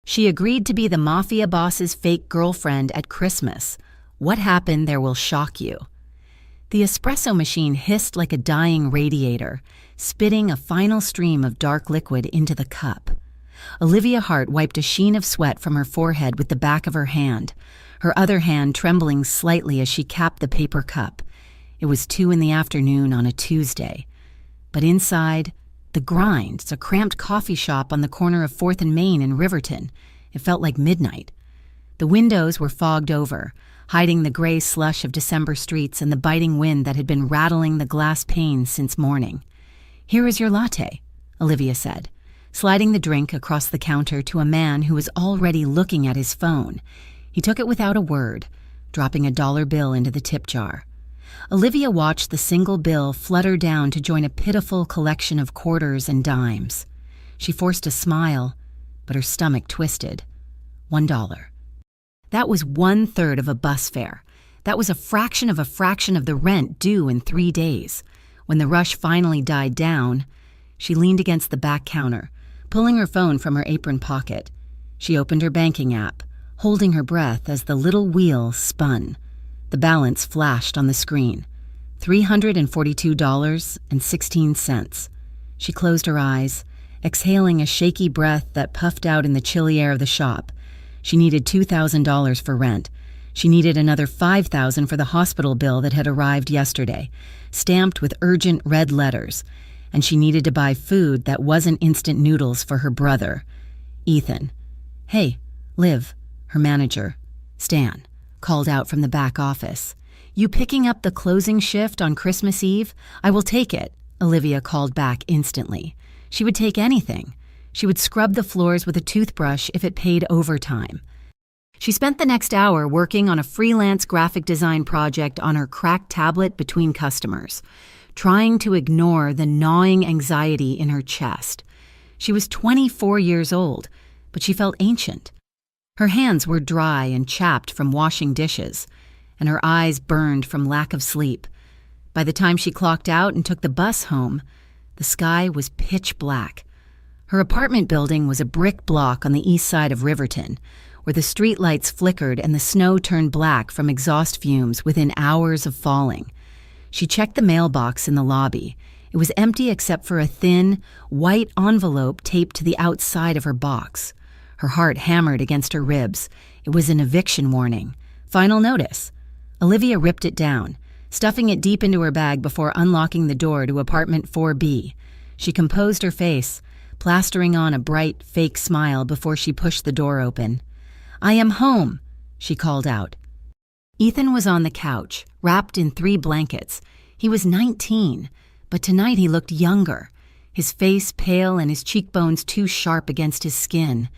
She agreed to be the Mafia boss's fake girlfriend at Christmas. What happened there will shock you. The espresso machine hissed like a dying radiator, spitting a final stream of dark liquid into the cup. Olivia Hart wiped a sheen of sweat from her forehead with the back of her hand, her other hand trembling slightly as she capped the paper cup. It was 2 p.m. on a Tuesday. But inside, the Grind's, a cramped coffee shop on the corner of 4th and Main in Riverton. It felt like midnight. The windows were fogged over, hiding the gray slush of December streets and the biting wind that had been rattling the glass panes since morning. "Here is your latte," Olivia said, sliding the drink across the counter to a man who was already looking at his phone. He took it without a word, dropping a dollar bill into the tip jar. Olivia watched the single bill flutter down to join a pitiful collection of quarters and dimes. She forced a smile, but her stomach twisted. $1. That was 1/3 of a bus fare. That was a fraction of the rent due in 3 days. When the rush finally died down, she leaned against the back counter, pulling her phone from her apron pocket. She opened her banking app, holding her breath as the little wheel spun. The balance flashed on the screen. $342.16. She closed her eyes, exhaling a shaky breath that puffed out in the chilly air of the shop. She needed $2,000 for rent. She needed another $5,000 for the hospital bill that had arrived yesterday, stamped with urgent red letters. And she needed to buy food that wasn't instant noodles for her brother, Ethan. "Hey, Liv," her manager, Stan, called out from the back office. "You picking up the closing shift on Christmas Eve? I will take it," Olivia called back instantly. She would take anything. She would scrub the floors with a toothbrush if it paid overtime. She spent the next hour working on a freelance graphic design project on her cracked tablet between customers, trying to ignore the gnawing anxiety in her chest. She was 24 years old, but she felt ancient. Her hands were dry and chapped from washing dishes, and her eyes burned from lack of sleep. By the time she clocked out and took the bus home, the sky was pitch black. Her apartment building was a brick block on the east side of Riverton, where the streetlights flickered and the snow turned black from exhaust fumes within hours of falling. She checked the mailbox in the lobby. It was empty except for a thin, white envelope taped to the outside of her box. Her heart hammered against her ribs. It was an eviction warning. Final notice. Olivia ripped it down, stuffing it deep into her bag before unlocking the door to apartment 4B. She composed her face, plastering on a bright, fake smile before she pushed the door open. "I am home," she called out. Ethan was on the couch, wrapped in 3 blankets. He was 19, but tonight he looked younger, his face pale and his cheekbones too sharp against his skin.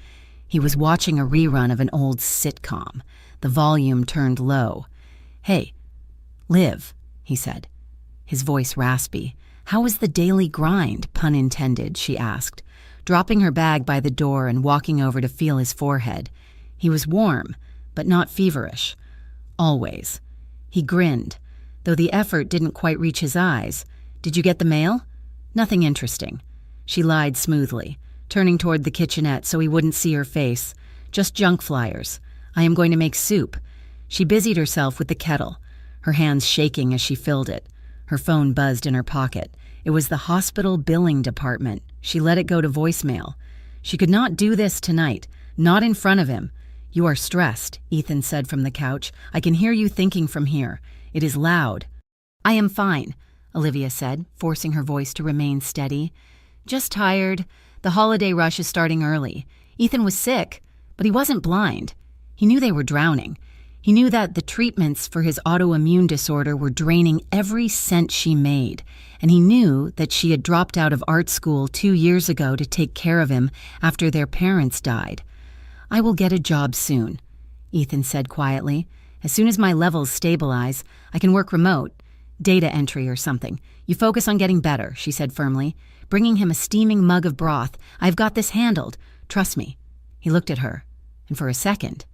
He was watching a rerun of an old sitcom, the volume turned low. "Hey, Liv," he said, his voice raspy. "How was the daily grind, pun intended?" she asked, dropping her bag by the door and walking over to feel his forehead. He was warm, but not feverish. Always. He grinned, though the effort didn't quite reach his eyes. "Did you get the mail?" "Nothing interesting." She lied smoothly, turning toward the kitchenette so he wouldn't see her face. "Just junk flyers. I am going to make soup." She busied herself with the kettle, her hands shaking as she filled it. Her phone buzzed in her pocket. It was the hospital billing department. She let it go to voicemail. She could not do this tonight, not in front of him. "You are stressed," Ethan said from the couch. "I can hear you thinking from here. It is loud." "I am fine," Olivia said, forcing her voice to remain steady. "Just tired. The holiday rush is starting early. Ethan was sick, but he wasn't blind. He knew they were drowning. He knew that the treatments for his autoimmune disorder were draining every cent she made, and he knew that she had dropped out of art school 2 years ago to take care of him after their parents died. "I will get a job soon," Ethan said quietly. "As soon as my levels stabilize, I can work remote. Data entry or something. You focus on getting better," she said firmly, bringing him a steaming mug of broth. "I've got this handled. Trust me." He looked at her, and for a second,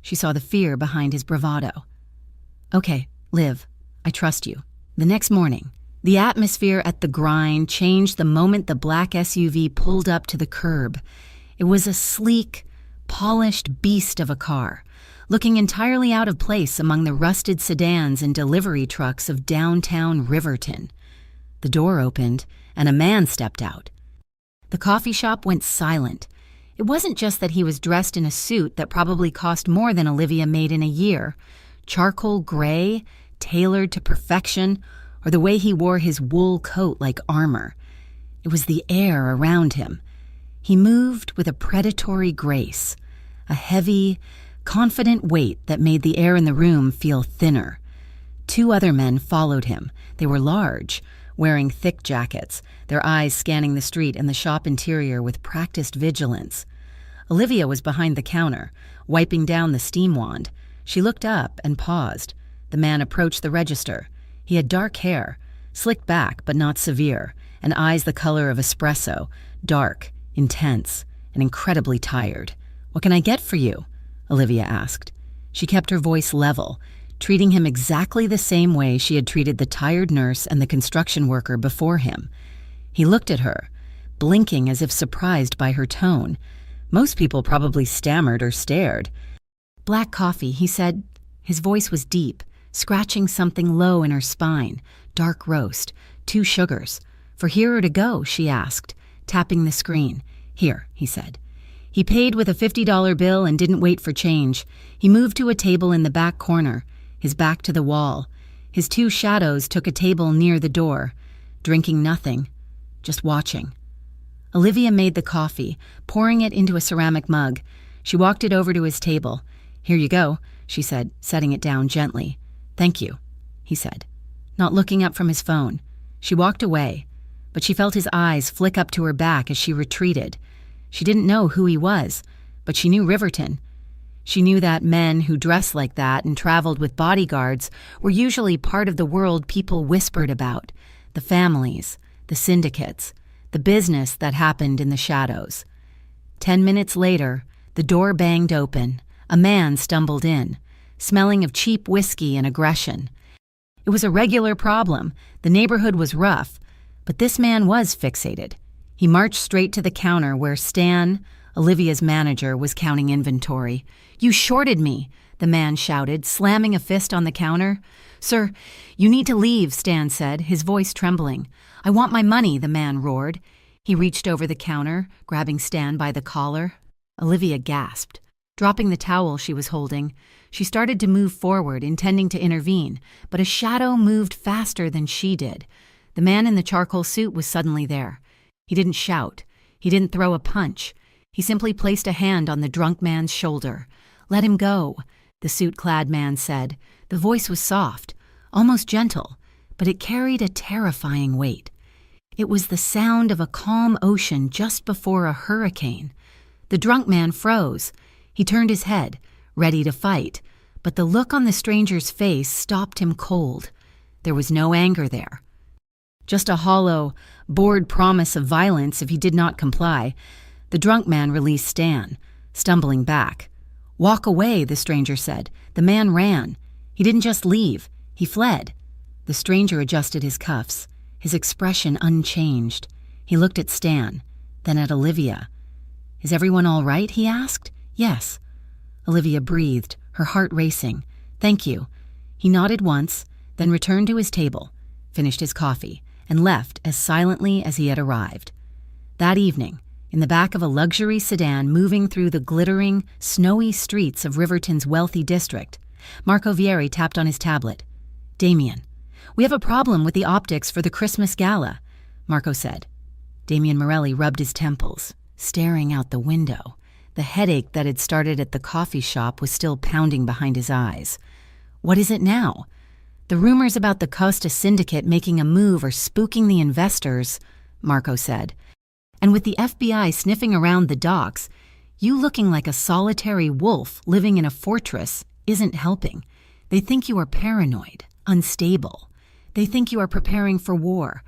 she saw the fear behind his bravado. "Okay, Liv, I trust you." The next morning, the atmosphere at the Grind changed the moment the black SUV pulled up to the curb. It was a sleek, polished beast of a car, looking entirely out of place among the rusted sedans and delivery trucks of downtown Riverton. The door opened, and a man stepped out. The coffee shop went silent. It wasn't just that he was dressed in a suit that probably cost more than Olivia made in a year, charcoal gray, tailored to perfection, or the way he wore his wool coat like armor. It was the air around him. He moved with a predatory grace, a heavy, confident weight that made the air in the room feel thinner. 2 other men followed him. They were large, wearing thick jackets, their eyes scanning the street and the shop interior with practiced vigilance. Olivia was behind the counter, wiping down the steam wand. She looked up and paused. The man approached the register. He had dark hair, slicked back but not severe, and eyes the color of espresso, dark, intense, and incredibly tired. "What can I get for you?" Olivia asked. She kept her voice level, treating him exactly the same way she had treated the tired nurse and the construction worker before him. He looked at her, blinking as if surprised by her tone. Most people probably stammered or stared. "Black coffee," he said. His voice was deep, scratching something low in her spine. "Dark roast, 2 sugars. For here or to go?" she asked, tapping the screen. "Here," he said. He paid with a $50 bill and didn't wait for change. He moved to a table in the back corner, his back to the wall. His 2 shadows took a table near the door, drinking nothing, just watching. Olivia made the coffee, pouring it into a ceramic mug. She walked it over to his table. "Here you go," she said, setting it down gently. "Thank you," he said, not looking up from his phone. She walked away, but she felt his eyes flick up to her back as she retreated. She didn't know who he was, but she knew Riverton. She knew that men who dressed like that and traveled with bodyguards were usually part of the world people whispered about, the families, the syndicates, the business that happened in the shadows. 10 minutes later, the door banged open. A man stumbled in, smelling of cheap whiskey and aggression. It was a regular problem. The neighborhood was rough, but this man was fixated. He marched straight to the counter where Stan, Olivia's manager, was counting inventory. "You shorted me," the man shouted, slamming a fist on the counter. "Sir, you need to leave," Stan said, his voice trembling. "I want my money," the man roared. He reached over the counter, grabbing Stan by the collar. Olivia gasped. Dropping the towel she was holding, she started to move forward, intending to intervene, but a shadow moved faster than she did. The man in the charcoal suit was suddenly there. He didn't shout. He didn't throw a punch. He simply placed a hand on the drunk man's shoulder. "Let him go," the suit-clad man said. The voice was soft, almost gentle, but it carried a terrifying weight. It was the sound of a calm ocean just before a hurricane. The drunk man froze. He turned his head, ready to fight, but the look on the stranger's face stopped him cold. There was no anger there. Just a hollow, bored promise of violence if he did not comply. The drunk man released Stan, stumbling back. "Walk away," the stranger said. The man ran. He didn't just leave. He fled. The stranger adjusted his cuffs, his expression unchanged. He looked at Stan, then at Olivia. "Is everyone all right?" he asked. "Yes." Olivia breathed, her heart racing. "Thank you." He nodded once, then returned to his table, finished his coffee, and left as silently as he had arrived. That evening, in the back of a luxury sedan moving through the glittering, snowy streets of Riverton's wealthy district, Marco Vieri tapped on his tablet. "Damien, we have a problem with the optics for the Christmas gala," Marco said. Damien Morelli rubbed his temples, staring out the window. The headache that had started at the coffee shop was still pounding behind his eyes. "What is it now?" "The rumors about the Costa Syndicate making a move are spooking the investors," Marco said. "And with the FBI sniffing around the docks, you looking like a solitary wolf living in a fortress isn't helping. They think you are paranoid, unstable. They think you are preparing for war."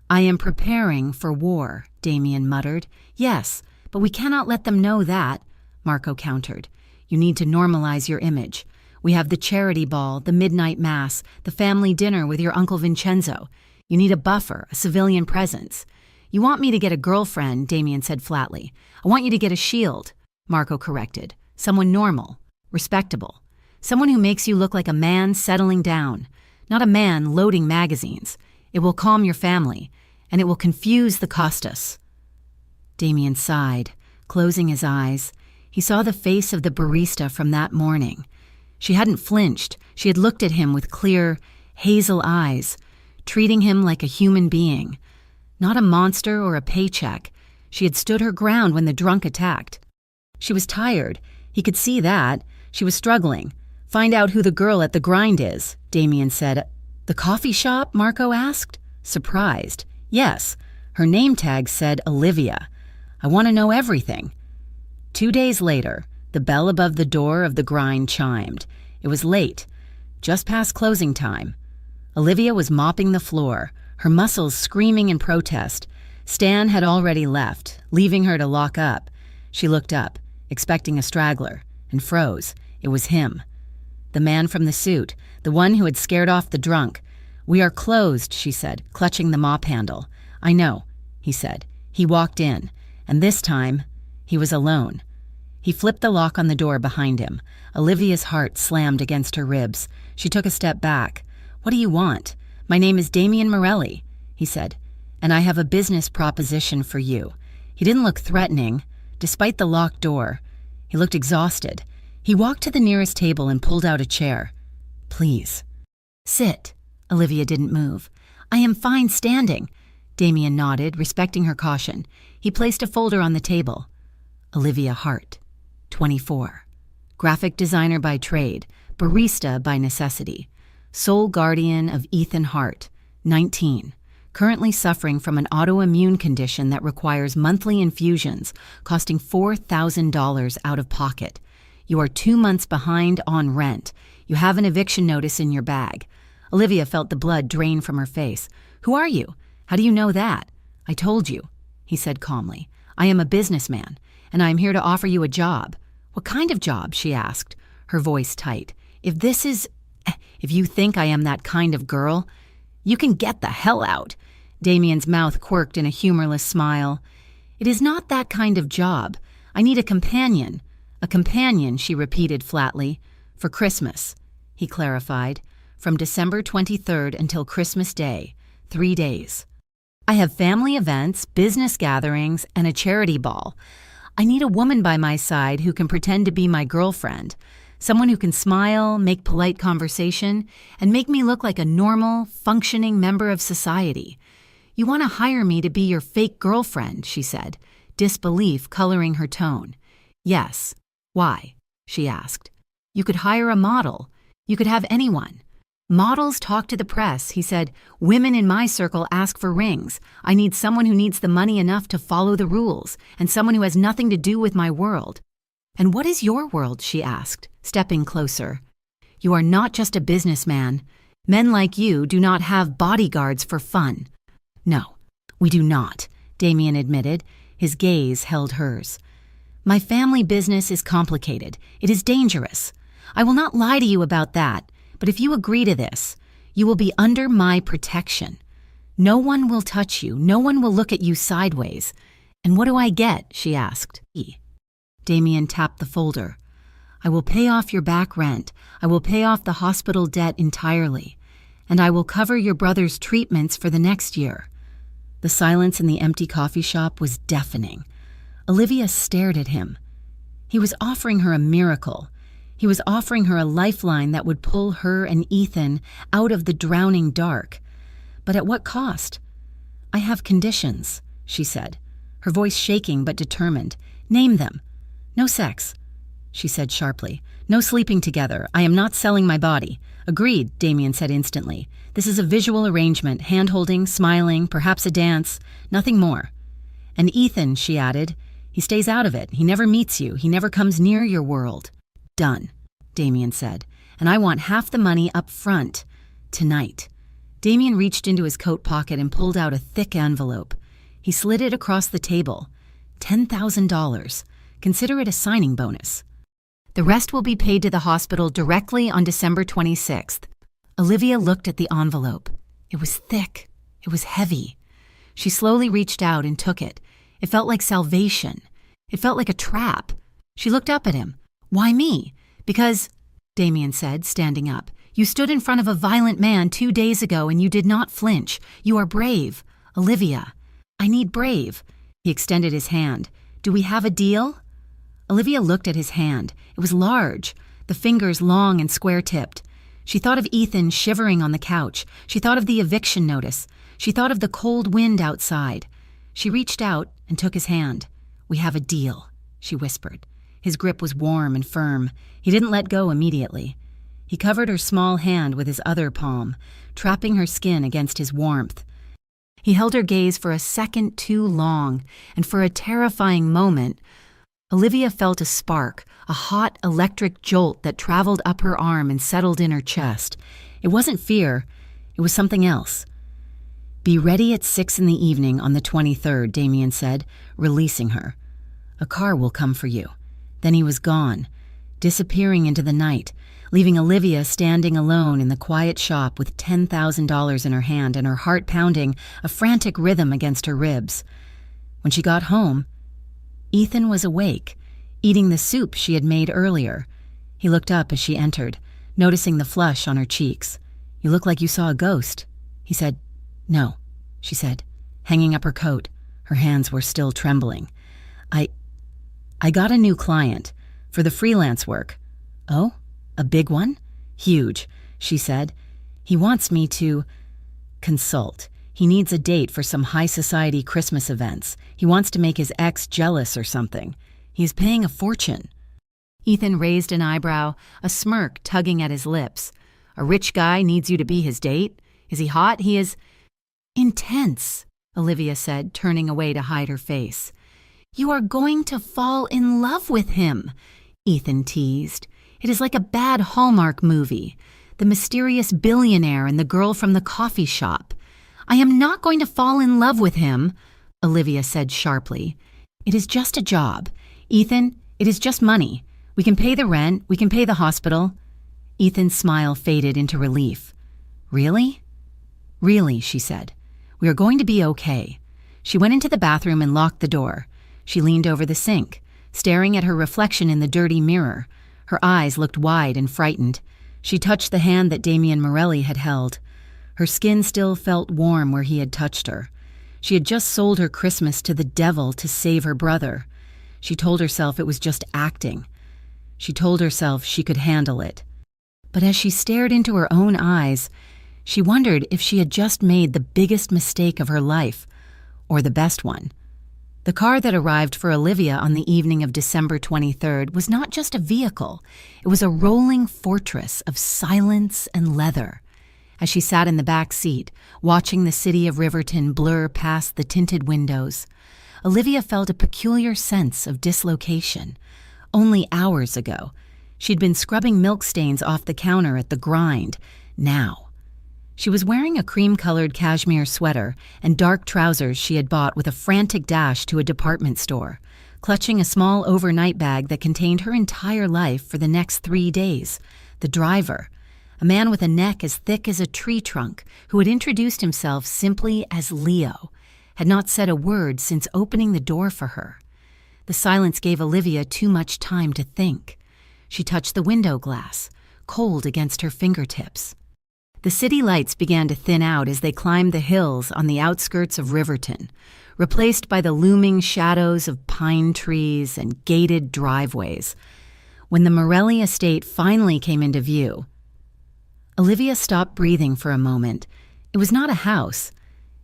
"I am preparing for war," Damien muttered. "Yes, but we cannot let them know that," Marco countered. "You need to normalize your image. We have the charity ball, the midnight mass, the family dinner with your Uncle Vincenzo. You need a buffer, a civilian presence." "You want me to get a girlfriend," Damien said flatly. "I want you to get a shield," Marco corrected. Someone normal, respectable. Someone who makes you look like a man settling down, not a man loading magazines. It will calm your family, and it will confuse the Costas." Damien sighed, closing his eyes. He saw the face of the barista from that morning. She hadn't flinched. She had looked at him with clear, hazel eyes, treating him like a human being. Not a monster or a paycheck. She had stood her ground when the drunk attacked. She was tired. He could see that. She was struggling. "Find out who the girl at the grind is," Damien said. "The coffee shop?" Marco asked, surprised. "Yes. Her name tag said Olivia. I want to know everything." 2 days later, the bell above the door of the grind chimed. It was late, just past closing time. Olivia was mopping the floor, her muscles screaming in protest. Stan had already left, leaving her to lock up. She looked up, expecting a straggler, and froze. It was him. The man from the suit, the one who had scared off the drunk. "We are closed," she said, clutching the mop handle. "I know," he said. He walked in, and this time, he was alone. He flipped the lock on the door behind him. Olivia's heart slammed against her ribs. She took a step back. "What do you want?" "My name is Damien Morelli," he said, "and I have a business proposition for you." He didn't look threatening, despite the locked door. He looked exhausted. He walked to the nearest table and pulled out a chair. "Please." "Sit." Olivia didn't move. "I am fine standing." Damien nodded, respecting her caution. He placed a folder on the table. Olivia Hart, 24. Graphic designer by trade, barista by necessity. Sole guardian of Ethan Hart, 19. Currently suffering from an autoimmune condition that requires monthly infusions, costing $4,000 out of pocket. You are 2 months behind on rent. You have an eviction notice in your bag. Olivia felt the blood drain from her face. "Who are you? How do you know that?" "I told you," he said calmly. "I am a businessman, and I am here to offer you a job." "What kind of job?" she asked, her voice tight. If you think I am that kind of girl, you can get the hell out." Damien's mouth quirked in a humorless smile. "It is not that kind of job. I need a companion." "A companion," she repeated flatly. "For Christmas," he clarified. "From December 23rd until Christmas Day, 3 days. I have family events, business gatherings, and a charity ball. I need a woman by my side who can pretend to be my girlfriend. Someone who can smile, make polite conversation, and make me look like a normal, functioning member of society. You want to hire me to be your fake girlfriend," she said, disbelief coloring her tone. "Yes. Why?" she asked. "You could hire a model. You could have anyone." "Models talk to the press," he said. "Women in my circle ask for rings. I need someone who needs the money enough to follow the rules, and someone who has nothing to do with my world." "And what is your world?" she asked, stepping closer. "You are not just a businessman. Men like you do not have bodyguards for fun." "No, we do not," Damien admitted. His gaze held hers. "My family business is complicated. It is dangerous. I will not lie to you about that, but if you agree to this, you will be under my protection. No one will touch you. No one will look at you sideways. And what do I get?" she asked. Damien tapped the folder. "I will pay off your back rent. I will pay off the hospital debt entirely. And I will cover your brother's treatments for the next year." The silence in the empty coffee shop was deafening. Olivia stared at him. He was offering her a miracle. He was offering her a lifeline that would pull her and Ethan out of the drowning dark. But at what cost? "I have conditions," she said, her voice shaking but determined. "Name them." "No sex," she said sharply. "No sleeping together. I am not selling my body." "Agreed," Damien said instantly. "This is a visual arrangement, hand-holding, smiling, perhaps a dance, nothing more." "And Ethan," she added, "he stays out of it. He never meets you. He never comes near your world." "Done," Damien said. "And I want half the money up front. Tonight." Damien reached into his coat pocket and pulled out a thick envelope. He slid it across the table. $10,000. Consider it a signing bonus. "The rest will be paid to the hospital directly on December 26th. Olivia looked at the envelope. It was thick. It was heavy. She slowly reached out and took it. It felt like salvation. It felt like a trap. She looked up at him. Why me? Because, Damien said, standing up, you stood in front of a violent man 2 days ago and you did not flinch. You are brave. Olivia. I need brave. He extended his hand. Do we have a deal? Olivia looked at his hand. It was large, the fingers long and square-tipped. She thought of Ethan shivering on the couch. She thought of the eviction notice. She thought of the cold wind outside. She reached out and took his hand. We have a deal, she whispered. His grip was warm and firm. He didn't let go immediately. He covered her small hand with his other palm, trapping her skin against his warmth. He held her gaze for a second too long, and for a terrifying moment, Olivia felt a spark, a hot electric jolt that traveled up her arm and settled in her chest. It wasn't fear, it was something else. Be ready at 6 p.m. on the 23rd, Damien said, releasing her. A car will come for you. Then he was gone, disappearing into the night, leaving Olivia standing alone in the quiet shop with $10,000 in her hand and her heart pounding a frantic rhythm against her ribs. When she got home, Ethan was awake, eating the soup she had made earlier. He looked up as she entered, noticing the flush on her cheeks. You look like you saw a ghost, he said. No, she said, hanging up her coat. Her hands were still trembling. I got a new client for the freelance work. Oh, a big one? Huge, she said. He wants me to consult. He needs a date for some high society Christmas events. He wants to make his ex jealous or something. He's paying a fortune. Ethan raised an eyebrow, a smirk tugging at his lips. A rich guy needs you to be his date? Is he hot? He is intense, Olivia said, turning away to hide her face. You are going to fall in love with him, Ethan teased. It is like a bad Hallmark movie. The mysterious billionaire and the girl from the coffee shop. I am not going to fall in love with him, Olivia said sharply. It is just a job. Ethan, it is just money. We can pay the rent, we can pay the hospital. Ethan's smile faded into relief. Really? Really, she said. We are going to be okay. She went into the bathroom and locked the door. She leaned over the sink, staring at her reflection in the dirty mirror. Her eyes looked wide and frightened. She touched the hand that Damien Morelli had held. Her skin still felt warm where he had touched her. She had just sold her Christmas to the devil to save her brother. She told herself it was just acting. She told herself she could handle it. But as she stared into her own eyes, she wondered if she had just made the biggest mistake of her life, or the best one. The car that arrived for Olivia on the evening of December 23rd was not just a vehicle. It was a rolling fortress of silence and leather. As she sat in the back seat, watching the city of Riverton blur past the tinted windows, Olivia felt a peculiar sense of dislocation. Only hours ago, she'd been scrubbing milk stains off the counter at the grind. Now, she was wearing a cream-colored cashmere sweater and dark trousers she had bought with a frantic dash to a department store, clutching a small overnight bag that contained her entire life for the next 3 days. The driver, a man with a neck as thick as a tree trunk, who had introduced himself simply as Leo, had not said a word since opening the door for her. The silence gave Olivia too much time to think. She touched the window glass, cold against her fingertips. The city lights began to thin out as they climbed the hills on the outskirts of Riverton, replaced by the looming shadows of pine trees and gated driveways. When the Morelli estate finally came into view, Olivia stopped breathing for a moment. It was not a house.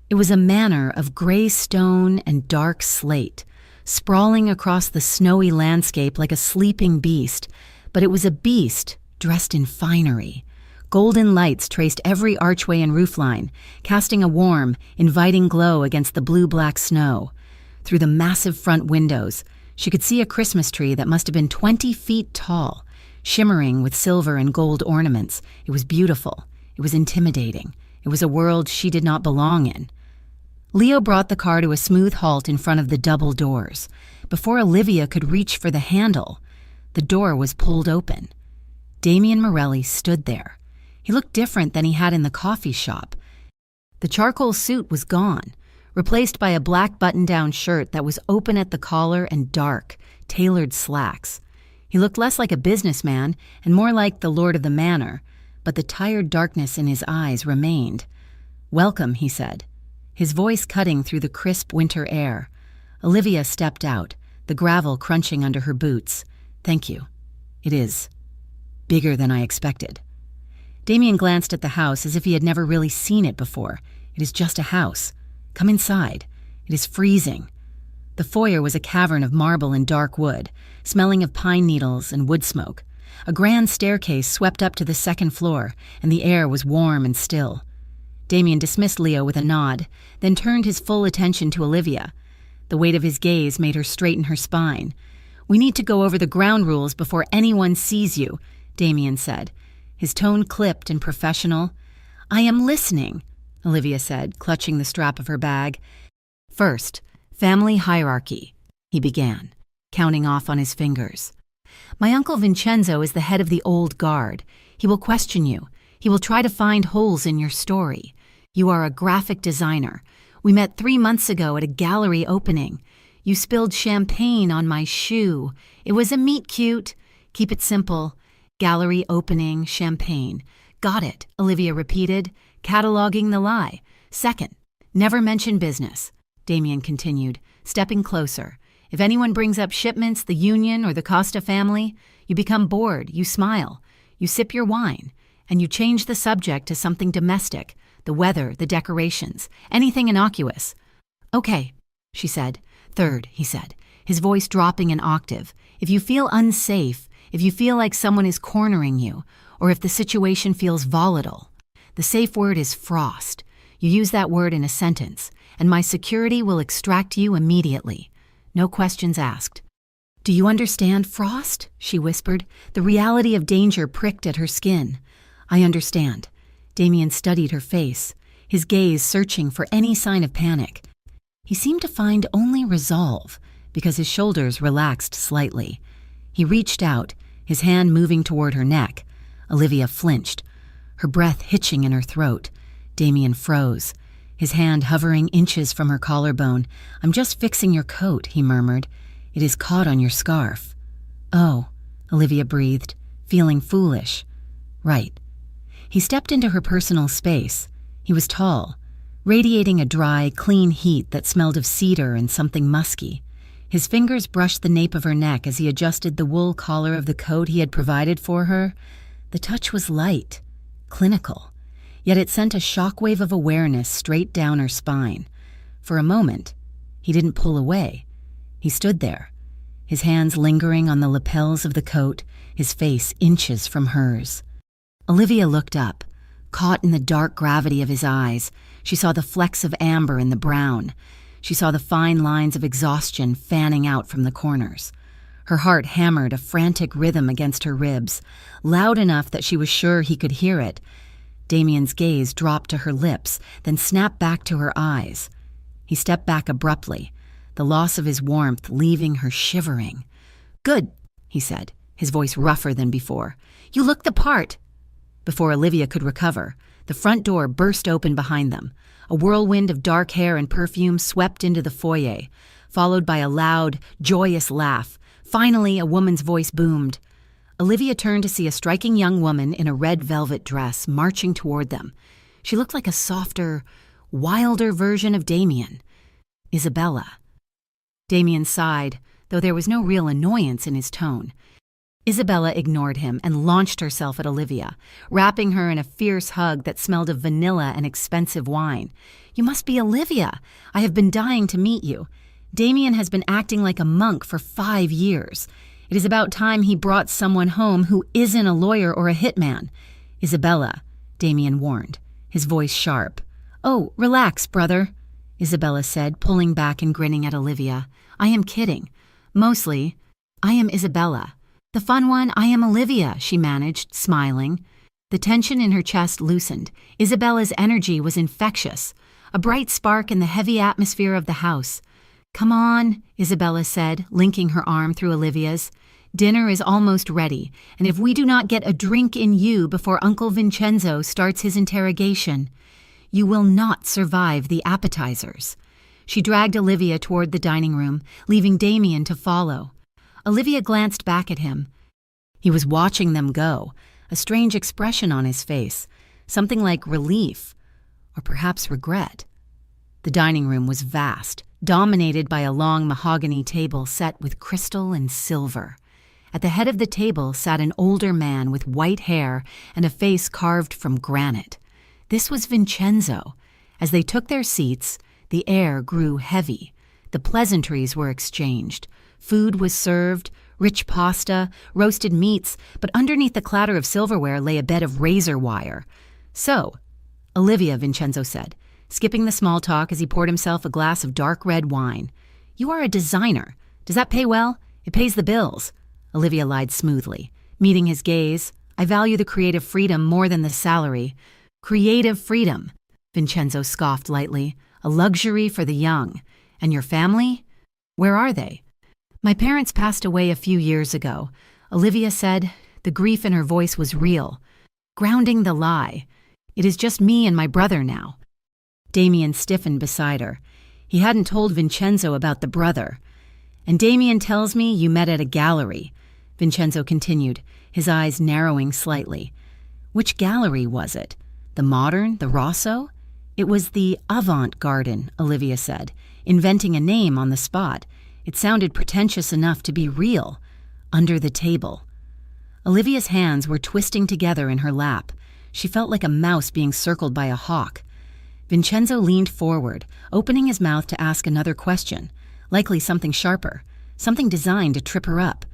It was a manor of gray stone and dark slate, sprawling across the snowy landscape like a sleeping beast, but it was a beast dressed in finery. Golden lights traced every archway and roofline, casting a warm, inviting glow against the blue-black snow. Through the massive front windows, she could see a Christmas tree that must have been 20 feet tall, shimmering with silver and gold ornaments. It was beautiful. It was intimidating. It was a world she did not belong in. Leo brought the car to a smooth halt in front of the double doors. Before Olivia could reach for the handle, the door was pulled open. Damien Morelli stood there. He looked different than he had in the coffee shop. The charcoal suit was gone, replaced by a black button-down shirt that was open at the collar and dark, tailored slacks. He looked less like a businessman and more like the lord of the manor, but the tired darkness in his eyes remained. "Welcome," he said, his voice cutting through the crisp winter air. Olivia stepped out, the gravel crunching under her boots. "Thank you. It is bigger than I expected." Damien glanced at the house as if he had never really seen it before. "It is just a house. Come inside. It is freezing." The foyer was a cavern of marble and dark wood, smelling of pine needles and wood smoke. A grand staircase swept up to the second floor, and the air was warm and still. Damien dismissed Leo with a nod, then turned his full attention to Olivia. The weight of his gaze made her straighten her spine. "We need to go over the ground rules before anyone sees you," Damien said, his tone clipped and professional. "I am listening," Olivia said, clutching the strap of her bag. "First, family hierarchy," he began, counting off on his fingers. "My Uncle Vincenzo is the head of the old guard. He will question you. He will try to find holes in your story. You are a graphic designer. We met 3 months ago at a gallery opening. You spilled champagne on my shoe. It was a meet cute. Keep it simple. Gallery opening, champagne. Got it," Olivia repeated, cataloging the lie. "Second, never mention business," Damien continued, stepping closer. "If anyone brings up shipments, the union, or the Costa family, you become bored, you smile, you sip your wine, and you change the subject to something domestic, the weather, the decorations, anything innocuous." "Okay," she said. "Third," he said, his voice dropping an octave, "if you feel unsafe, if you feel like someone is cornering you, or if the situation feels volatile, the safe word is frost. You use that word in a sentence, and my security will extract you immediately. No questions asked." "Do you understand frost?" she whispered. The reality of danger pricked at her skin. "I understand." Damien studied her face, his gaze searching for any sign of panic. He seemed to find only resolve, because his shoulders relaxed slightly. He reached out, his hand moving toward her neck. Olivia flinched, her breath hitching in her throat. Damien froze, his hand hovering inches from her collarbone. "I'm just fixing your coat," he murmured. "It is caught on your scarf." "Oh," Olivia breathed, feeling foolish. "Right." He stepped into her personal space. He was tall, radiating a dry, clean heat that smelled of cedar and something musky. His fingers brushed the nape of her neck as he adjusted the wool collar of the coat he had provided for her. The touch was light, clinical, yet it sent a shockwave of awareness straight down her spine. For a moment, he didn't pull away. He stood there, his hands lingering on the lapels of the coat, his face inches from hers. Olivia looked up, caught in the dark gravity of his eyes. She saw the flecks of amber in the brown. She saw the fine lines of exhaustion fanning out from the corners. Her heart hammered a frantic rhythm against her ribs, loud enough that she was sure he could hear it. Damien's gaze dropped to her lips, then snapped back to her eyes. He stepped back abruptly, the loss of his warmth leaving her shivering. "Good," he said, his voice rougher than before. "You look the part." Before Olivia could recover, the front door burst open behind them. A whirlwind of dark hair and perfume swept into the foyer, followed by a loud, joyous laugh. Finally, a woman's voice boomed. Olivia turned to see a striking young woman in a red velvet dress marching toward them. She looked like a softer, wilder version of Damien. Isabella. Damien sighed, though there was no real annoyance in his tone. Isabella ignored him and launched herself at Olivia, wrapping her in a fierce hug that smelled of vanilla and expensive wine. "You must be Olivia. I have been dying to meet you. Damien has been acting like a monk for 5 years. It is about time he brought someone home who isn't a lawyer or a hitman." "Isabella," Damien warned, his voice sharp. "Oh, relax, brother," Isabella said, pulling back and grinning at Olivia. "I am kidding. Mostly, I am Isabella. The fun one, I am Olivia," she managed, smiling. The tension in her chest loosened. Isabella's energy was infectious, a bright spark in the heavy atmosphere of the house. "Come on," Isabella said, linking her arm through Olivia's. "Dinner is almost ready, and if we do not get a drink in you before Uncle Vincenzo starts his interrogation, you will not survive the appetizers." She dragged Olivia toward the dining room, leaving Damien to follow. Olivia glanced back at him, He was watching them go, a strange expression on his face, something like relief, or perhaps regret. The dining room was vast, dominated by a long mahogany table set with crystal and silver. At the head of the table sat an older man with white hair and a face carved from granite. This was Vincenzo. As they took their seats, the air grew heavy. The pleasantries were exchanged. Food was served, rich pasta, roasted meats, but underneath the clatter of silverware lay a bed of razor wire. "So, Olivia," Vincenzo said, skipping the small talk as he poured himself a glass of dark red wine. "You are a designer. Does that pay well? It pays the bills." Olivia lied smoothly, meeting his gaze. "I value the creative freedom more than the salary." "Creative freedom," Vincenzo scoffed lightly. "A luxury for the young. And your family? Where are they?" "My parents passed away a few years ago," Olivia said. The grief in her voice was real, grounding the lie. "It is just me and my brother now." Damien stiffened beside her. He hadn't told Vincenzo about the brother. "And Damien tells me you met at a gallery," Vincenzo continued, his eyes narrowing slightly. "Which gallery was it? The Modern? The Rosso?" "It was the Avant-Garden," Olivia said, inventing a name on the spot. It sounded pretentious enough to be real. Under the table. Olivia's hands were twisting together in her lap. She felt like a mouse being circled by a hawk. Vincenzo leaned forward, opening his mouth to ask another question, likely something sharper, something designed to trip her up.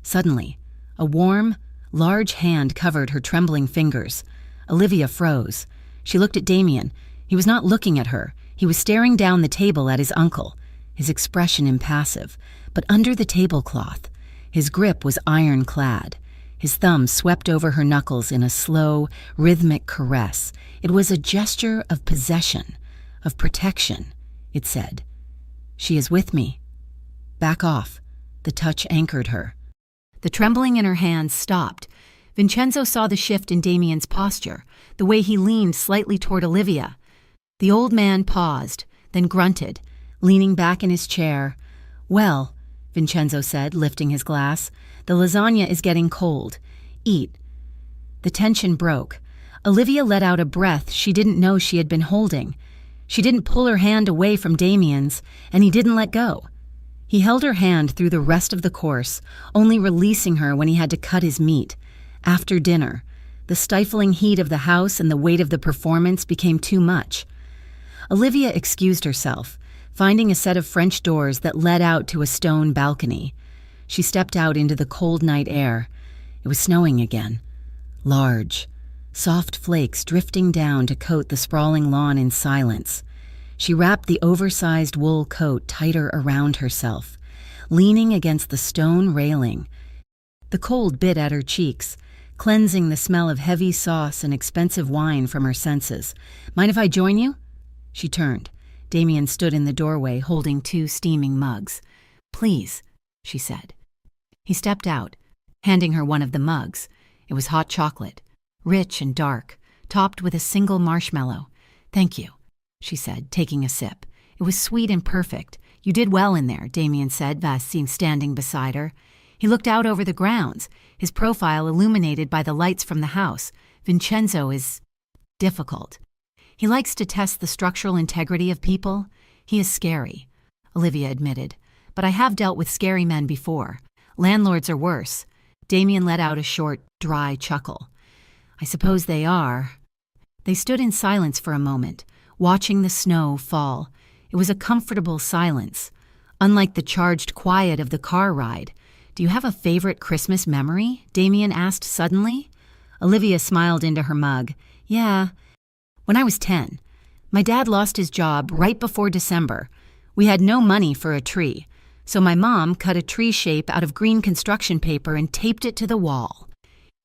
Suddenly, a warm, large hand covered her trembling fingers. Olivia froze. She looked at Damien. He was not looking at her. He was staring down the table at his uncle, his expression impassive, but under the tablecloth. His grip was ironclad. His thumb swept over her knuckles in a slow, rhythmic caress. It was a gesture of possession, of protection, it said. "She is with me." "Back off." The touch anchored her. The trembling in her hands stopped. Vincenzo saw the shift in Damien's posture, the way he leaned slightly toward Olivia. The old man paused, then grunted, leaning back in his chair. "Well," Vincenzo said, lifting his glass, "the lasagna is getting cold. Eat." The tension broke. Olivia let out a breath she didn't know she had been holding. She didn't pull her hand away from Damien's, and he didn't let go. He held her hand through the rest of the course, only releasing her when he had to cut his meat. After dinner, the stifling heat of the house and the weight of the performance became too much. Olivia excused herself, finding a set of French doors that led out to a stone balcony. She stepped out into the cold night air. It was snowing again. Large, soft flakes drifting down to coat the sprawling lawn in silence. She wrapped the oversized wool coat tighter around herself, leaning against the stone railing. The cold bit at her cheeks, cleansing the smell of heavy sauce and expensive wine from her senses. "Mind if I join you?" She turned. Damien stood in the doorway holding 2 steaming mugs. "Please," she said. He stepped out, handing her one of the mugs. It was hot chocolate, rich and dark, topped with a single marshmallow. "Thank you," she said, taking a sip. "It was sweet and perfect. You did well in there," Damien said, Vasine standing beside her. He looked out over the grounds, his profile illuminated by the lights from the house. "Vincenzo is difficult. He likes to test the structural integrity of people. He is scary," Olivia admitted. "But I have dealt with scary men before. Landlords are worse." Damien let out a short, dry chuckle. "I suppose they are." They stood in silence for a moment, watching the snow fall. It was a comfortable silence, unlike the charged quiet of the car ride. "Do you have a favorite Christmas memory?" Damien asked suddenly. Olivia smiled into her mug. "Yeah. When I was 10, my dad lost his job right before December. We had no money for a tree, so my mom cut a tree shape out of green construction paper and taped it to the wall.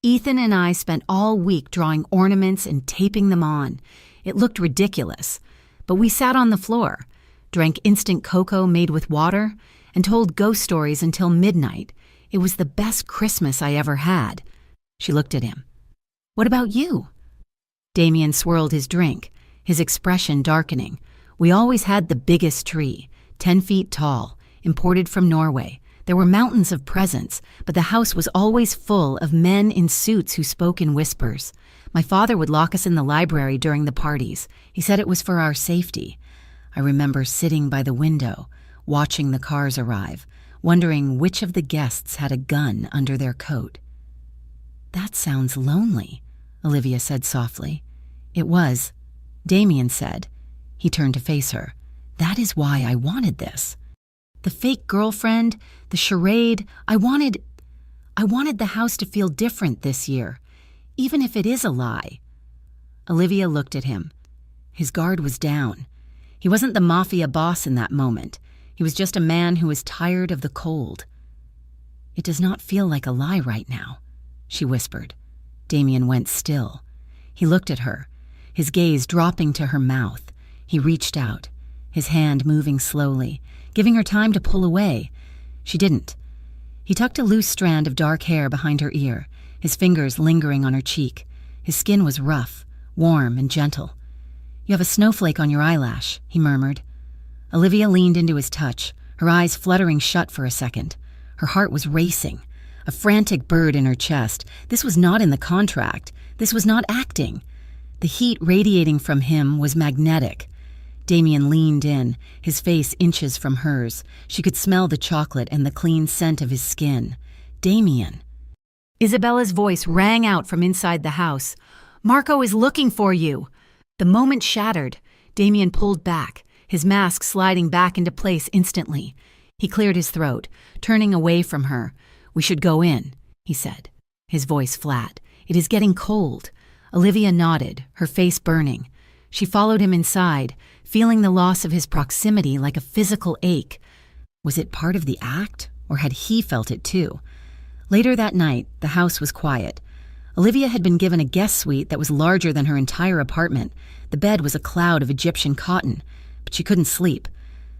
Ethan and I spent all week drawing ornaments and taping them on. It looked ridiculous, but we sat on the floor, drank instant cocoa made with water, and told ghost stories until midnight. It was the best Christmas I ever had." She looked at him. "What about you?" Damien swirled his drink, his expression darkening. "We always had the biggest tree, 10 feet tall, imported from Norway. There were mountains of presents, but the house was always full of men in suits who spoke in whispers. My father would lock us in the library during the parties. He said it was for our safety. I remember sitting by the window, watching the cars arrive, wondering which of the guests had a gun under their coat. "That sounds lonely," Olivia said softly. "It was," Damien said. He turned to face her. "That is why I wanted this. The fake girlfriend, the charade, I wanted the house to feel different this year, even if it is a lie." Olivia looked at him. His guard was down. He wasn't the Mafia boss in that moment. He was just a man who was tired of the cold. "It does not feel like a lie right now," she whispered. Damien went still. He looked at her, his gaze dropping to her mouth. He reached out, his hand moving slowly, giving her time to pull away. She didn't. He tucked a loose strand of dark hair behind her ear, his fingers lingering on her cheek. His skin was rough, warm, and gentle. "You have a snowflake on your eyelash," he murmured. Olivia leaned into his touch, her eyes fluttering shut for a second. Her heart was racing, a frantic bird in her chest. This was not in the contract. This was not acting. The heat radiating from him was magnetic. Damien leaned in, his face inches from hers. She could smell the chocolate and the clean scent of his skin. Damien. Isabella's voice rang out from inside the house. "Marco is looking for you." The moment shattered. Damien pulled back, his mask sliding back into place instantly. He cleared his throat, turning away from her. "We should go in," he said, his voice flat. "It is getting cold." Olivia nodded, her face burning. She followed him inside, feeling the loss of his proximity like a physical ache. Was it part of the act, or had he felt it too? Later that night, the house was quiet. Olivia had been given a guest suite that was larger than her entire apartment. The bed was a cloud of Egyptian cotton, but she couldn't sleep.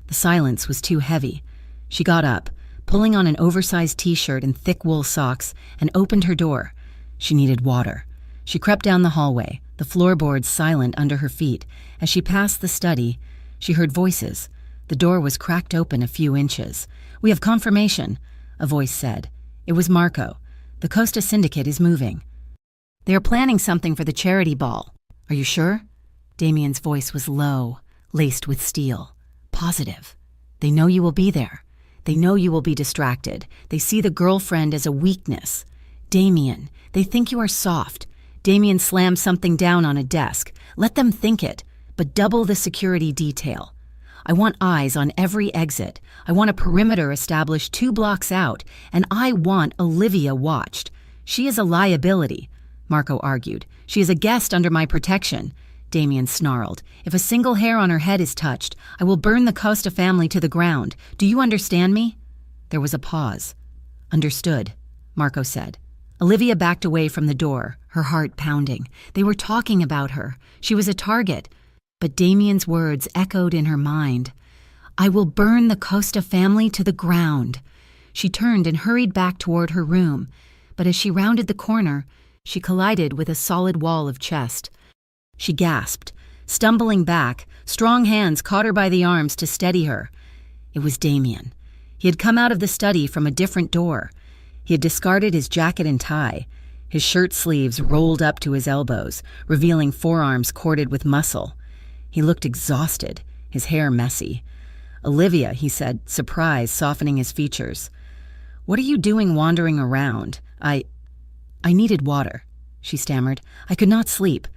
The silence was too heavy. She got up, pulling on an oversized t-shirt and thick wool socks, and opened her door. She needed water. She crept down the hallway, the floorboards silent under her feet. As she passed the study, she heard voices. The door was cracked open a few inches. "We have confirmation," a voice said. It was Marco. "The Costa Syndicate is moving. They are planning something for the charity ball." "Are you sure?" Damien's voice was low, laced with steel. "Positive. They know you will be there. They know you will be distracted. They see the girlfriend as a weakness. Damien, they think you are soft." Damien slammed something down on a desk. "Let them think it, but double the security detail. I want eyes on every exit. I want a perimeter established 2 blocks out, and I want Olivia watched. She is a liability," Marco argued. "She is a guest under my protection." Damien snarled. "If a single hair on her head is touched, I will burn the Costa family to the ground. Do you understand me?" There was a pause. "Understood," Marco said. Olivia backed away from the door, her heart pounding. They were talking about her. She was a target. But Damien's words echoed in her mind. "I will burn the Costa family to the ground." She turned and hurried back toward her room. But as she rounded the corner, she collided with a solid wall of chest. She gasped. Stumbling back, strong hands caught her by the arms to steady her. It was Damien. He had come out of the study from a different door. He had discarded his jacket and tie. His shirt sleeves rolled up to his elbows, revealing forearms corded with muscle. He looked exhausted, his hair messy. "Olivia," he said, surprise softening his features. "What are you doing wandering around?" I needed water," she stammered. "I could not sleep."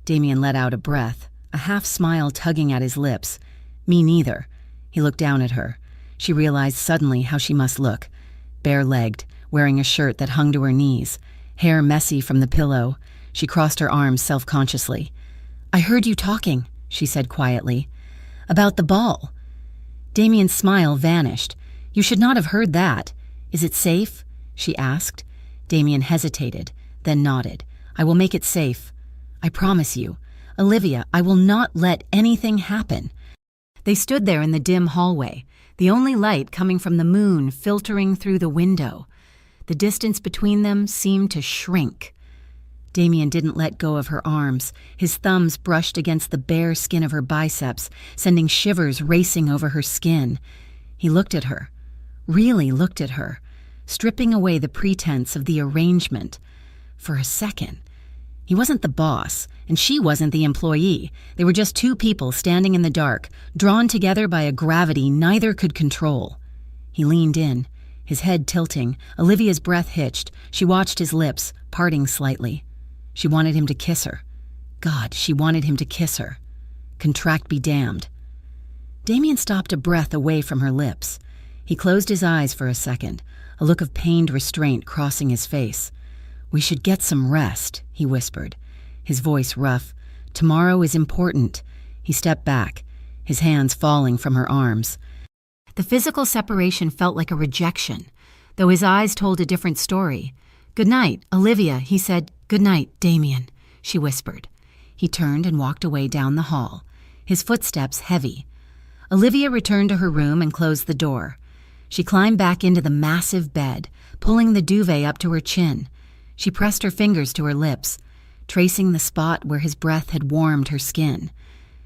Damien let out a breath, a half-smile tugging at his lips. "Me neither." He looked down at her. She realized suddenly how she must look. Bare-legged, wearing a shirt that hung to her knees, hair messy from the pillow. She crossed her arms self-consciously. "I heard you talking," she said quietly. "About the ball." Damien's smile vanished. "You should not have heard that. Is it safe?" she asked. Damien hesitated, then nodded. "I will make it safe. I promise you. Olivia, I will not let anything happen." They stood there in the dim hallway, the only light coming from the moon filtering through the window. The distance between them seemed to shrink. Damien didn't let go of her arms. His thumbs brushed against the bare skin of her biceps, sending shivers racing over her skin. He looked at her. really looked at her, stripping away the pretense of the arrangement. For a second, he wasn't the boss, and she wasn't the employee. They were just two people standing in the dark, drawn together by a gravity neither could control. He leaned in, his head tilting. Olivia's breath hitched. She watched his lips, parting slightly. She wanted him to kiss her. God, she wanted him to kiss her. Contract be damned. Damien stopped a breath away from her lips. He closed his eyes for a second, a look of pained restraint crossing his face. "We should get some rest," he whispered, his voice rough. "Tomorrow is important." He stepped back, his hands falling from her arms. The physical separation felt like a rejection, though his eyes told a different story. "Good night, Olivia," he said. "Good night, Damien," she whispered. He turned and walked away down the hall, his footsteps heavy. Olivia returned to her room and closed the door. She climbed back into the massive bed, pulling the duvet up to her chin. She pressed her fingers to her lips, tracing the spot where his breath had warmed her skin.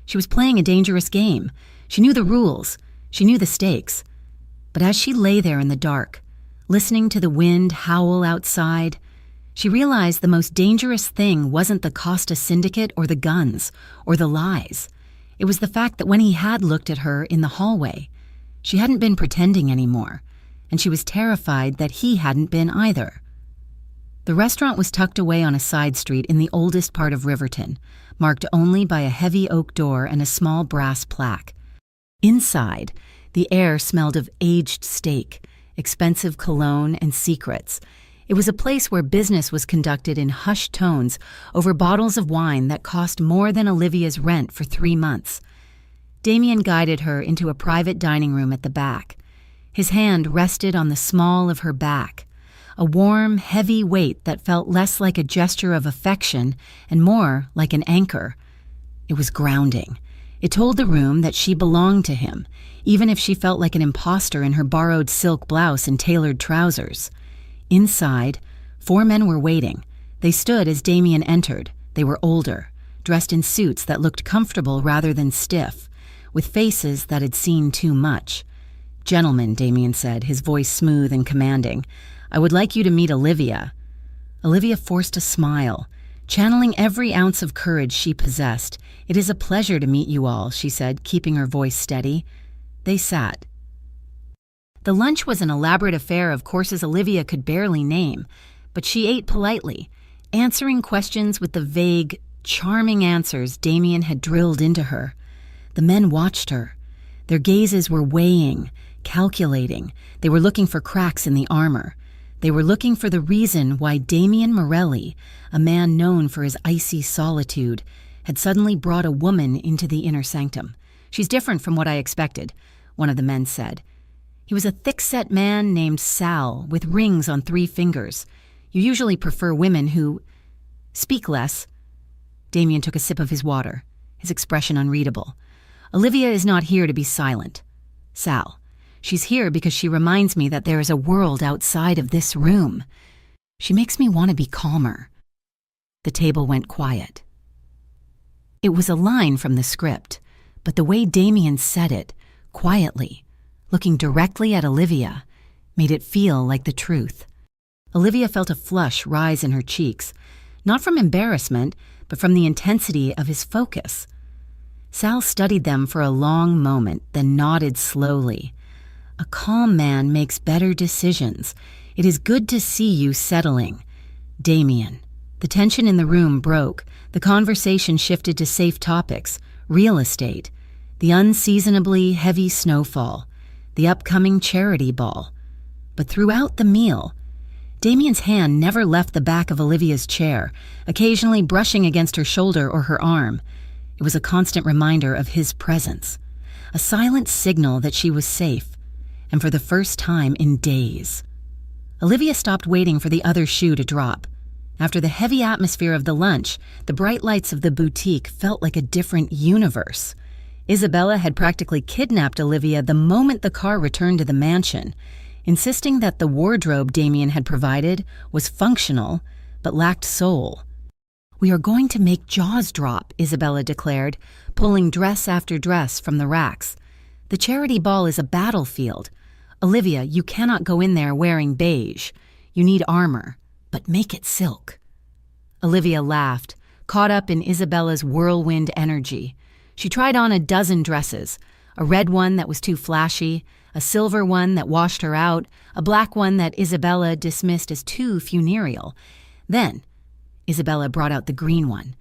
She was playing a dangerous game. She knew the rules. She knew the stakes. But as she lay there in the dark, listening to the wind howl outside, she realized the most dangerous thing wasn't the Costa Syndicate or the guns or the lies. It was the fact that when he had looked at her in the hallway, she hadn't been pretending anymore, and she was terrified that he hadn't been either. The restaurant was tucked away on a side street in the oldest part of Riverton, marked only by a heavy oak door and a small brass plaque. Inside, the air smelled of aged steak, expensive cologne, and secrets. It was a place where business was conducted in hushed tones over bottles of wine that cost more than Olivia's rent for 3 months. Damien guided her into a private dining room at the back. His hand rested on the small of her back, a warm, heavy weight that felt less like a gesture of affection and more like an anchor. It was grounding. It told the room that she belonged to him, even if she felt like an imposter in her borrowed silk blouse and tailored trousers. Inside, 4 men were waiting. They stood as Damien entered. They were older, dressed in suits that looked comfortable rather than stiff, with faces that had seen too much. "Gentlemen," Damien said, his voice smooth and commanding, "I would like you to meet Olivia." Olivia forced a smile, channeling every ounce of courage she possessed. "It is a pleasure to meet you all," she said, keeping her voice steady. They sat. The lunch was an elaborate affair of courses Olivia could barely name, but she ate politely, answering questions with the vague, charming answers Damien had drilled into her. The men watched her. Their gazes were weighing, calculating. They were looking for cracks in the armor. They were looking for the reason why Damien Morelli, a man known for his icy solitude, had suddenly brought a woman into the inner sanctum. "She's different from what I expected," one of the men said. He was a thick-set man named Sal, with rings on 3 fingers. "You usually prefer women who speak less." Damien took a sip of his water, his expression unreadable. "Olivia is not here to be silent. Sal, she's here because she reminds me that there is a world outside of this room. She makes me want to be calmer." The table went quiet. It was a line from the script, but the way Damien said it, quietly, looking directly at Olivia, made it feel like the truth. Olivia felt a flush rise in her cheeks, not from embarrassment, but from the intensity of his focus. Sal studied them for a long moment, then nodded slowly. "A calm man makes better decisions. It is good to see you settling. Damien." The tension in the room broke. The conversation shifted to safe topics: real estate, the unseasonably heavy snowfall, the upcoming charity ball. But throughout the meal, Damien's hand never left the back of Olivia's chair, occasionally brushing against her shoulder or her arm. It was a constant reminder of his presence, a silent signal that she was safe, and for the first time in days. Olivia stopped waiting for the other shoe to drop. After the heavy atmosphere of the lunch, the bright lights of the boutique felt like a different universe. Isabella had practically kidnapped Olivia the moment the car returned to the mansion, insisting that the wardrobe Damien had provided was functional but lacked soul. "We are going to make jaws drop," Isabella declared, pulling dress after dress from the racks. "The charity ball is a battlefield. "Olivia, you cannot go in there wearing beige. You need armor, but make it silk." Olivia laughed, caught up in Isabella's whirlwind energy. She tried on a dozen dresses, a red one that was too flashy, a silver one that washed her out, a black one that Isabella dismissed as too funereal. Then, Isabella brought out the green one.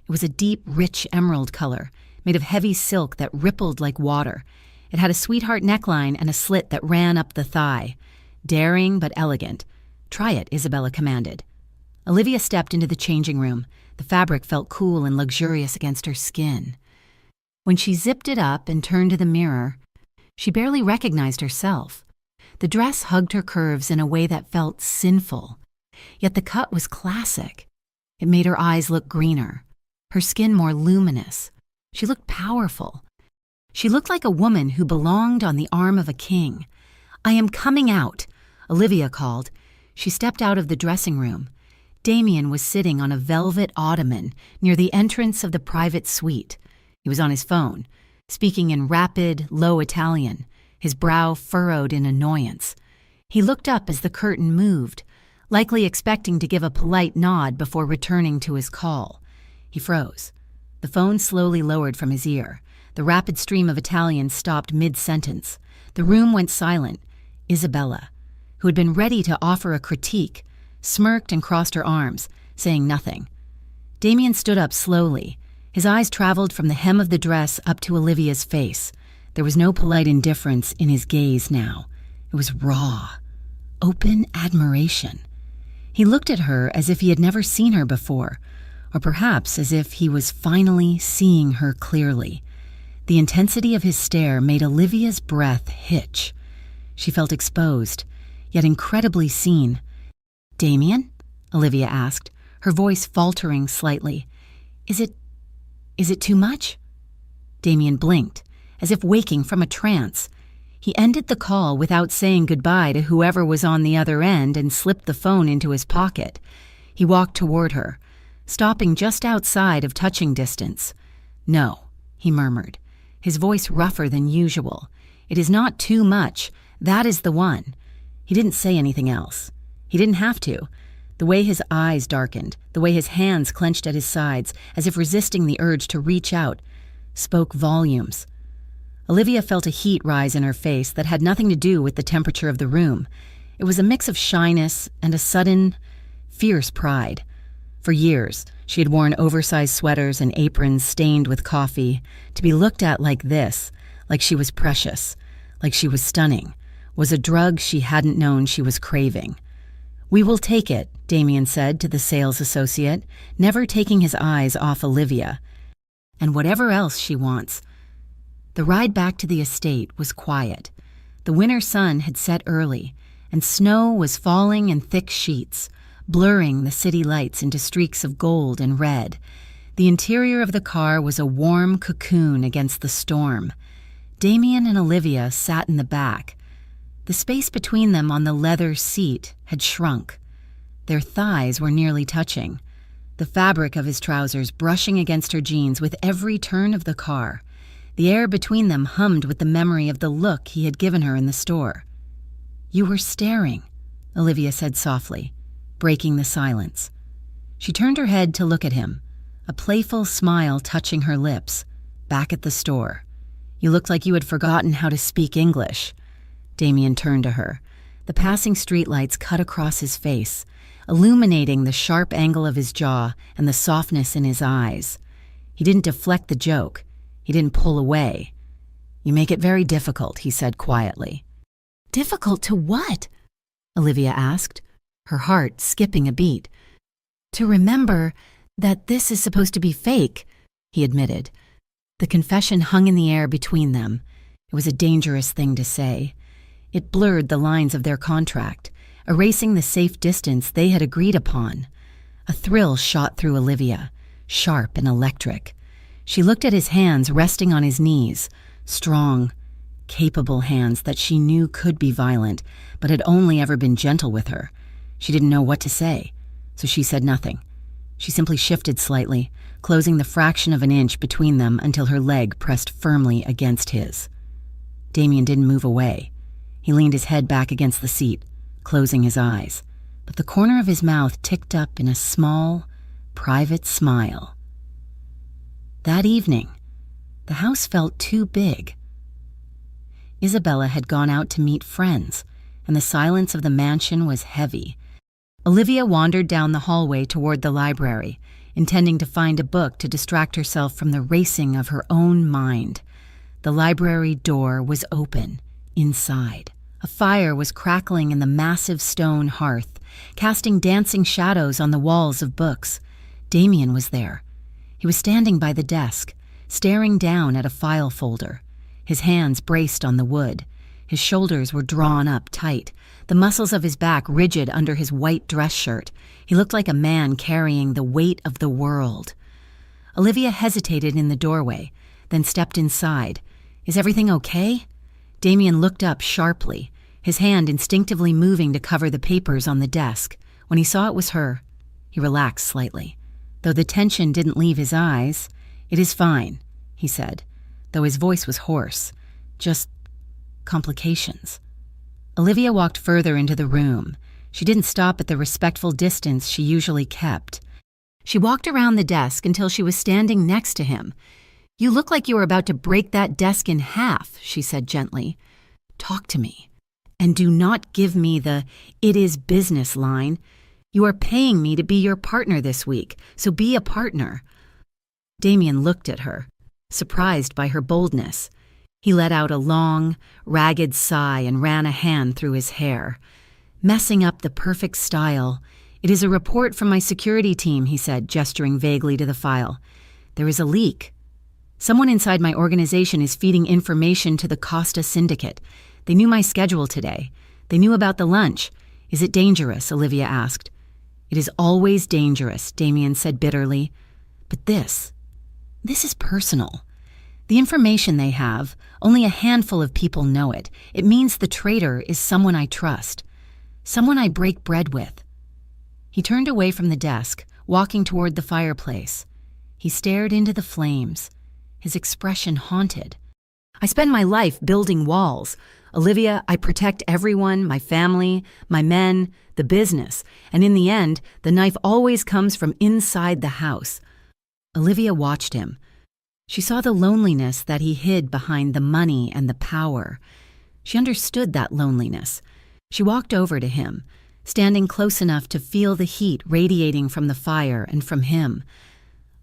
It was a deep, rich emerald color, made of heavy silk that rippled like water. It had a sweetheart neckline and a slit that ran up the thigh. Daring but elegant. "Try it," Isabella commanded. Olivia stepped into the changing room. The fabric felt cool and luxurious against her skin. When she zipped it up and turned to the mirror, she barely recognized herself. The dress hugged her curves in a way that felt sinful. Yet the cut was classic. It made her eyes look greener, her skin more luminous. She looked powerful. She looked like a woman who belonged on the arm of a king. "I am coming out," Olivia called. She stepped out of the dressing room. Damien was sitting on a velvet ottoman near the entrance of the private suite. He was on his phone, speaking in rapid, low Italian, his brow furrowed in annoyance. He looked up as the curtain moved, likely expecting to give a polite nod before returning to his call. He froze. The phone slowly lowered from his ear. The rapid stream of Italian stopped mid-sentence. The room went silent. Isabella, who had been ready to offer a critique, smirked and crossed her arms, saying nothing. Damien stood up slowly. His eyes traveled from the hem of the dress up to Olivia's face. There was no polite indifference in his gaze now. It was raw, open admiration. He looked at her as if he had never seen her before, or perhaps as if he was finally seeing her clearly. The intensity of his stare made Olivia's breath hitch. She felt exposed, yet incredibly seen. "Damien?" Olivia asked, her voice faltering slightly. Is it too much?" Damien blinked, as if waking from a trance. He ended the call without saying goodbye to whoever was on the other end and slipped the phone into his pocket. He walked toward her, stopping just outside of touching distance. "No," he murmured, his voice rougher than usual. "It is not too much. That is the one." He didn't say anything else. He didn't have to. The way his eyes darkened, the way his hands clenched at his sides, as if resisting the urge to reach out, spoke volumes. Olivia felt a heat rise in her face that had nothing to do with the temperature of the room. It was a mix of shyness and a sudden, fierce pride. For years, she had worn oversized sweaters and aprons stained with coffee. To be looked at like this, like she was precious, like she was stunning, was a drug she hadn't known she was craving. "We will take it," Damien said to the sales associate, never taking his eyes off Olivia. "And whatever else she wants." The ride back to the estate was quiet. The winter sun had set early, and snow was falling in thick sheets, blurring the city lights into streaks of gold and red. The interior of the car was a warm cocoon against the storm. Damien and Olivia sat in the back. The space between them on the leather seat had shrunk. Their thighs were nearly touching, the fabric of his trousers brushing against her jeans with every turn of the car. The air between them hummed with the memory of the look he had given her in the store. "You were staring," Olivia said softly, breaking the silence. She turned her head to look at him, a playful smile touching her lips. "Back at the store. You looked like you had forgotten how to speak English." Damien turned to her. The passing streetlights cut across his face, illuminating the sharp angle of his jaw and the softness in his eyes. He didn't deflect the joke. He didn't pull away. "You make it very difficult," he said quietly. "Difficult to what?" Olivia asked, her heart skipping a beat. "To remember that this is supposed to be fake," he admitted. The confession hung in the air between them. It was a dangerous thing to say. It blurred the lines of their contract, erasing the safe distance they had agreed upon. A thrill shot through Olivia, sharp and electric. She looked at his hands resting on his knees, strong, capable hands that she knew could be violent, but had only ever been gentle with her. She didn't know what to say, so she said nothing. She simply shifted slightly, closing the fraction of an inch between them until her leg pressed firmly against his. Damien didn't move away. He leaned his head back against the seat, closing his eyes, but the corner of his mouth ticked up in a small, private smile. That evening, the house felt too big. Isabella had gone out to meet friends, and the silence of the mansion was heavy. Olivia wandered down the hallway toward the library, intending to find a book to distract herself from the racing of her own mind. The library door was open, inside. A fire was crackling in the massive stone hearth, casting dancing shadows on the walls of books. Damien was there. He was standing by the desk, staring down at a file folder. His hands braced on the wood. His shoulders were drawn up tight, the muscles of his back rigid under his white dress shirt. He looked like a man carrying the weight of the world. Olivia hesitated in the doorway, then stepped inside. "Is everything okay?" Damien looked up sharply, his hand instinctively moving to cover the papers on the desk. When he saw it was her, he relaxed slightly. Though the tension didn't leave his eyes, "It is fine," he said, though his voice was hoarse. "Just complications." Olivia walked further into the room. She didn't stop at the respectful distance she usually kept. She walked around the desk until she was standing next to him. "You look like you were about to break that desk in half," she said gently. "Talk to me. And do not give me the 'it is business' line. You are paying me to be your partner this week, so be a partner." Damien looked at her, surprised by her boldness. He let out a long, ragged sigh and ran a hand through his hair. "Messing up the perfect style. It is a report from my security team," he said, gesturing vaguely to the file. "There is a leak. Someone inside my organization is feeding information to the Costa Syndicate. They knew my schedule today. They knew about the lunch. Is it dangerous?" Olivia asked. "It is always dangerous," Damien said bitterly. "But this is personal. The information they have, only a handful of people know it. It means the traitor is someone I trust, someone I break bread with." He turned away from the desk, walking toward the fireplace. He stared into the flames, his expression haunted. "I spend my life building walls. Olivia, I protect everyone, my family, my men, the business, and in the end, the knife always comes from inside the house." Olivia watched him. She saw the loneliness that he hid behind the money and the power. She understood that loneliness. She walked over to him, standing close enough to feel the heat radiating from the fire and from him.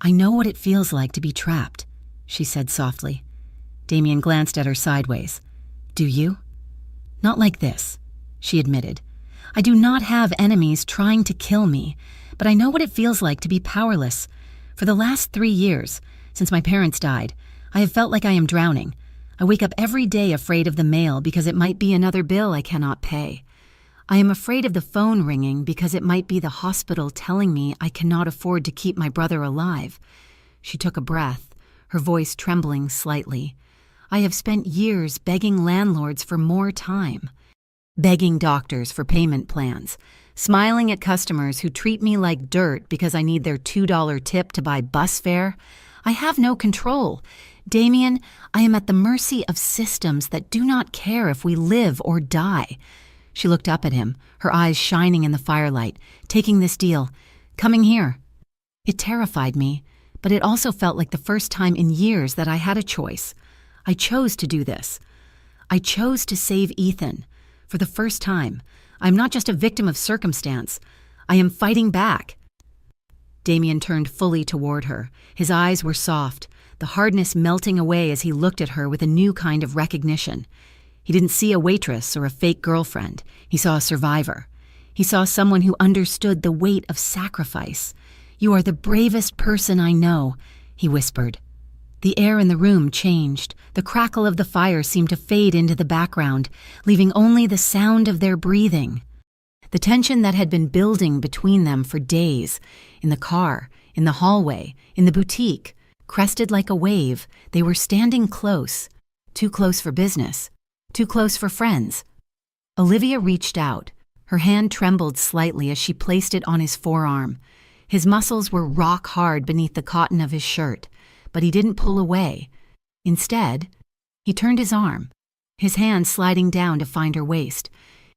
"I know what it feels like to be trapped," she said softly. Damien glanced at her sideways. "Do you?" "Not like this," she admitted. "I do not have enemies trying to kill me, but I know what it feels like to be powerless. For the last 3 years, since my parents died, I have felt like I am drowning. I wake up every day afraid of the mail because it might be another bill I cannot pay. I am afraid of the phone ringing because it might be the hospital telling me I cannot afford to keep my brother alive." She took a breath, her voice trembling slightly. "I have spent years begging landlords for more time, begging doctors for payment plans, smiling at customers who treat me like dirt because I need their $2 tip to buy bus fare. I have no control. Damien, I am at the mercy of systems that do not care if we live or die." She looked up at him, her eyes shining in the firelight. "Taking this deal. Coming here." It terrified me, but it also felt like the first time in years that I had a choice. I chose to do this. I chose to save Ethan. For the first time, I'm not just a victim of circumstance. I am fighting back. Damien turned fully toward her. His eyes were soft, the hardness melting away as he looked at her with a new kind of recognition. He didn't see a waitress or a fake girlfriend. He saw a survivor. He saw someone who understood the weight of sacrifice. "You are the bravest person I know," he whispered. The air in the room changed. The crackle of the fire seemed to fade into the background, leaving only the sound of their breathing. The tension that had been building between them for days, in the car, in the hallway, in the boutique, crested like a wave. They were standing close, too close for business, too close for friends. Olivia reached out. Her hand trembled slightly as she placed it on his forearm. His muscles were rock hard beneath the cotton of his shirt, but he didn't pull away. Instead, he turned his arm. his hand sliding down to find her waist.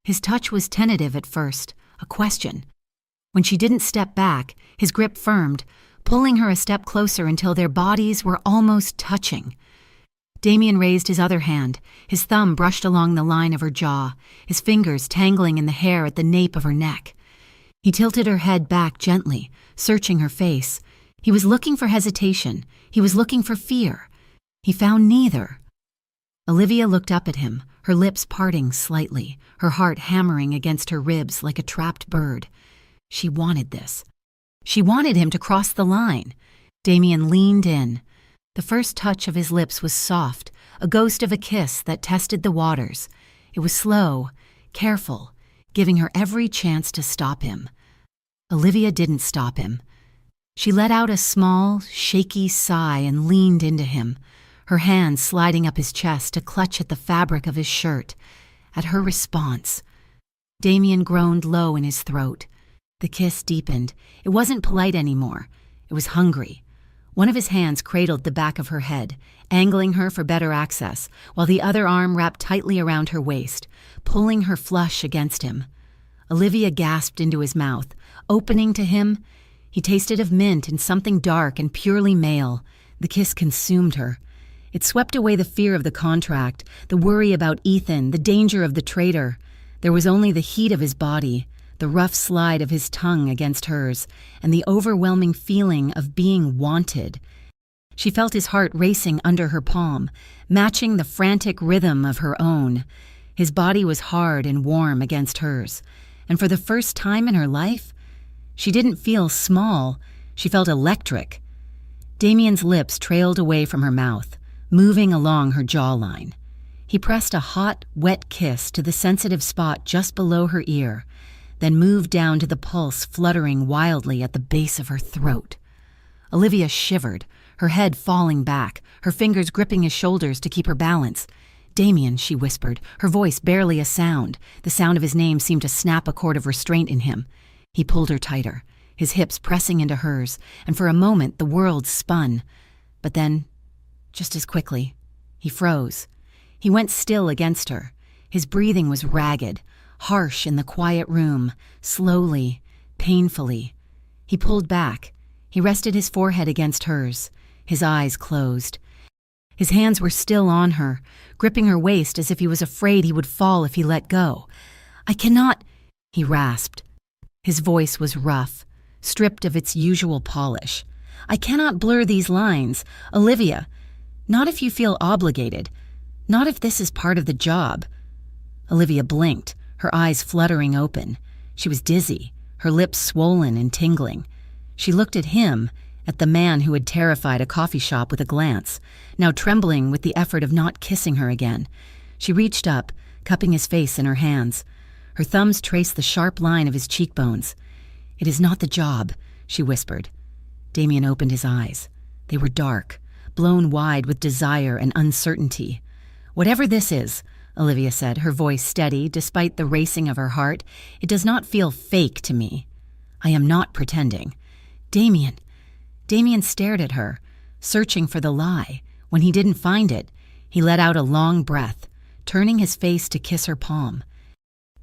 His touch was tentative at first, a question. When she didn't step back, his grip firmed, pulling her a step closer until their bodies were almost touching. Damien raised his other hand, his thumb brushed along the line of her jaw, his fingers tangling in the hair at the nape of her neck. He tilted her head back gently, searching her face. He was looking for hesitation. He was looking for fear. He found neither. Olivia looked up at him, her lips parting slightly, her heart hammering against her ribs like a trapped bird. She wanted this. She wanted him to cross the line. Damien leaned in. The first touch of his lips was soft, a ghost of a kiss that tested the waters. It was slow, careful, giving her every chance to stop him. Olivia didn't stop him. She let out a small, shaky sigh and leaned into him, her hand sliding up his chest to clutch at the fabric of his shirt. At her response, Damien groaned low in his throat. The kiss deepened. It wasn't polite anymore. It was hungry. One of his hands cradled the back of her head, angling her for better access, while the other arm wrapped tightly around her waist, pulling her flush against him. Olivia gasped into his mouth, opening to him. He tasted of mint and something dark and purely male. The kiss consumed her. It swept away the fear of the contract, the worry about Ethan, the danger of the traitor. There was only the heat of his body, the rough slide of his tongue against hers, and the overwhelming feeling of being wanted. She felt his heart racing under her palm, matching the frantic rhythm of her own. His body was hard and warm against hers, and for the first time in her life, she didn't feel small, she felt electric. Damien's lips trailed away from her mouth, moving along her jawline. He pressed a hot, wet kiss to the sensitive spot just below her ear, then moved down to the pulse fluttering wildly at the base of her throat. Olivia shivered, her head falling back, her fingers gripping his shoulders to keep her balance. "Damien," she whispered, her voice barely a sound. The sound of his name seemed to snap a cord of restraint in him. He pulled her tighter, his hips pressing into hers, and for a moment the world spun. But then, just as quickly, he froze. He went still against her. His breathing was ragged, harsh in the quiet room, slowly, painfully. He pulled back. He rested his forehead against hers, his eyes closed. His hands were still on her, gripping her waist as if he was afraid he would fall if he let go. "I cannot," he rasped. His voice was rough, stripped of its usual polish. "I cannot blur these lines, Olivia. Not if you feel obligated. Not if this is part of the job." Olivia blinked, her eyes fluttering open. She was dizzy, her lips swollen and tingling. She looked at him, at the man who had terrified a coffee shop with a glance, now trembling with the effort of not kissing her again. She reached up, cupping his face in her hands. Her thumbs traced the sharp line of his cheekbones. "It is not the job," she whispered. Damien opened his eyes. They were dark, blown wide with desire and uncertainty. "Whatever this is," Olivia said, her voice steady despite the racing of her heart, "it does not feel fake to me. I am not pretending." "Damien." Damien stared at her, searching for the lie. When he didn't find it, he let out a long breath, turning his face to kiss her palm.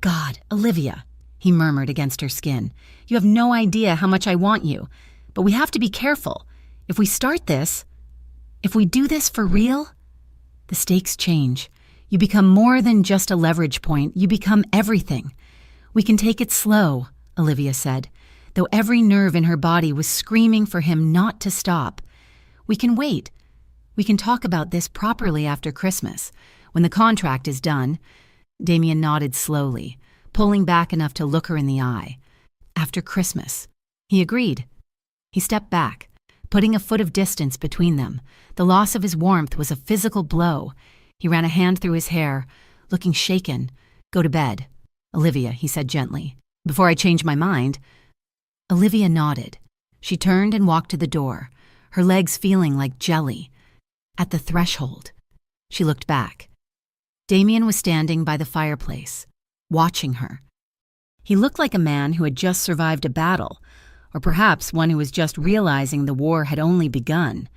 "God, Olivia," he murmured against her skin, "you have no idea how much I want you. But we have to be careful. If we start this, if we do this for real, the stakes change. You become more than just a leverage point. You become everything." "We can take it slow," Olivia said, though every nerve in her body was screaming for him not to stop. "We can wait. We can talk about this properly after Christmas, when the contract is done." Damien nodded slowly, pulling back enough to look her in the eye. "After Christmas." He agreed. He stepped back, putting a foot of distance between them. The loss of his warmth was a physical blow. He ran a hand through his hair, looking shaken. "Go to bed, Olivia," he said gently. "Before I change my mind." Olivia nodded. She turned and walked to the door, her legs feeling like jelly. At the threshold, she looked back. Damien was standing by the fireplace, watching her. He looked like a man who had just survived a battle, or perhaps one who was just realizing the war had only begun.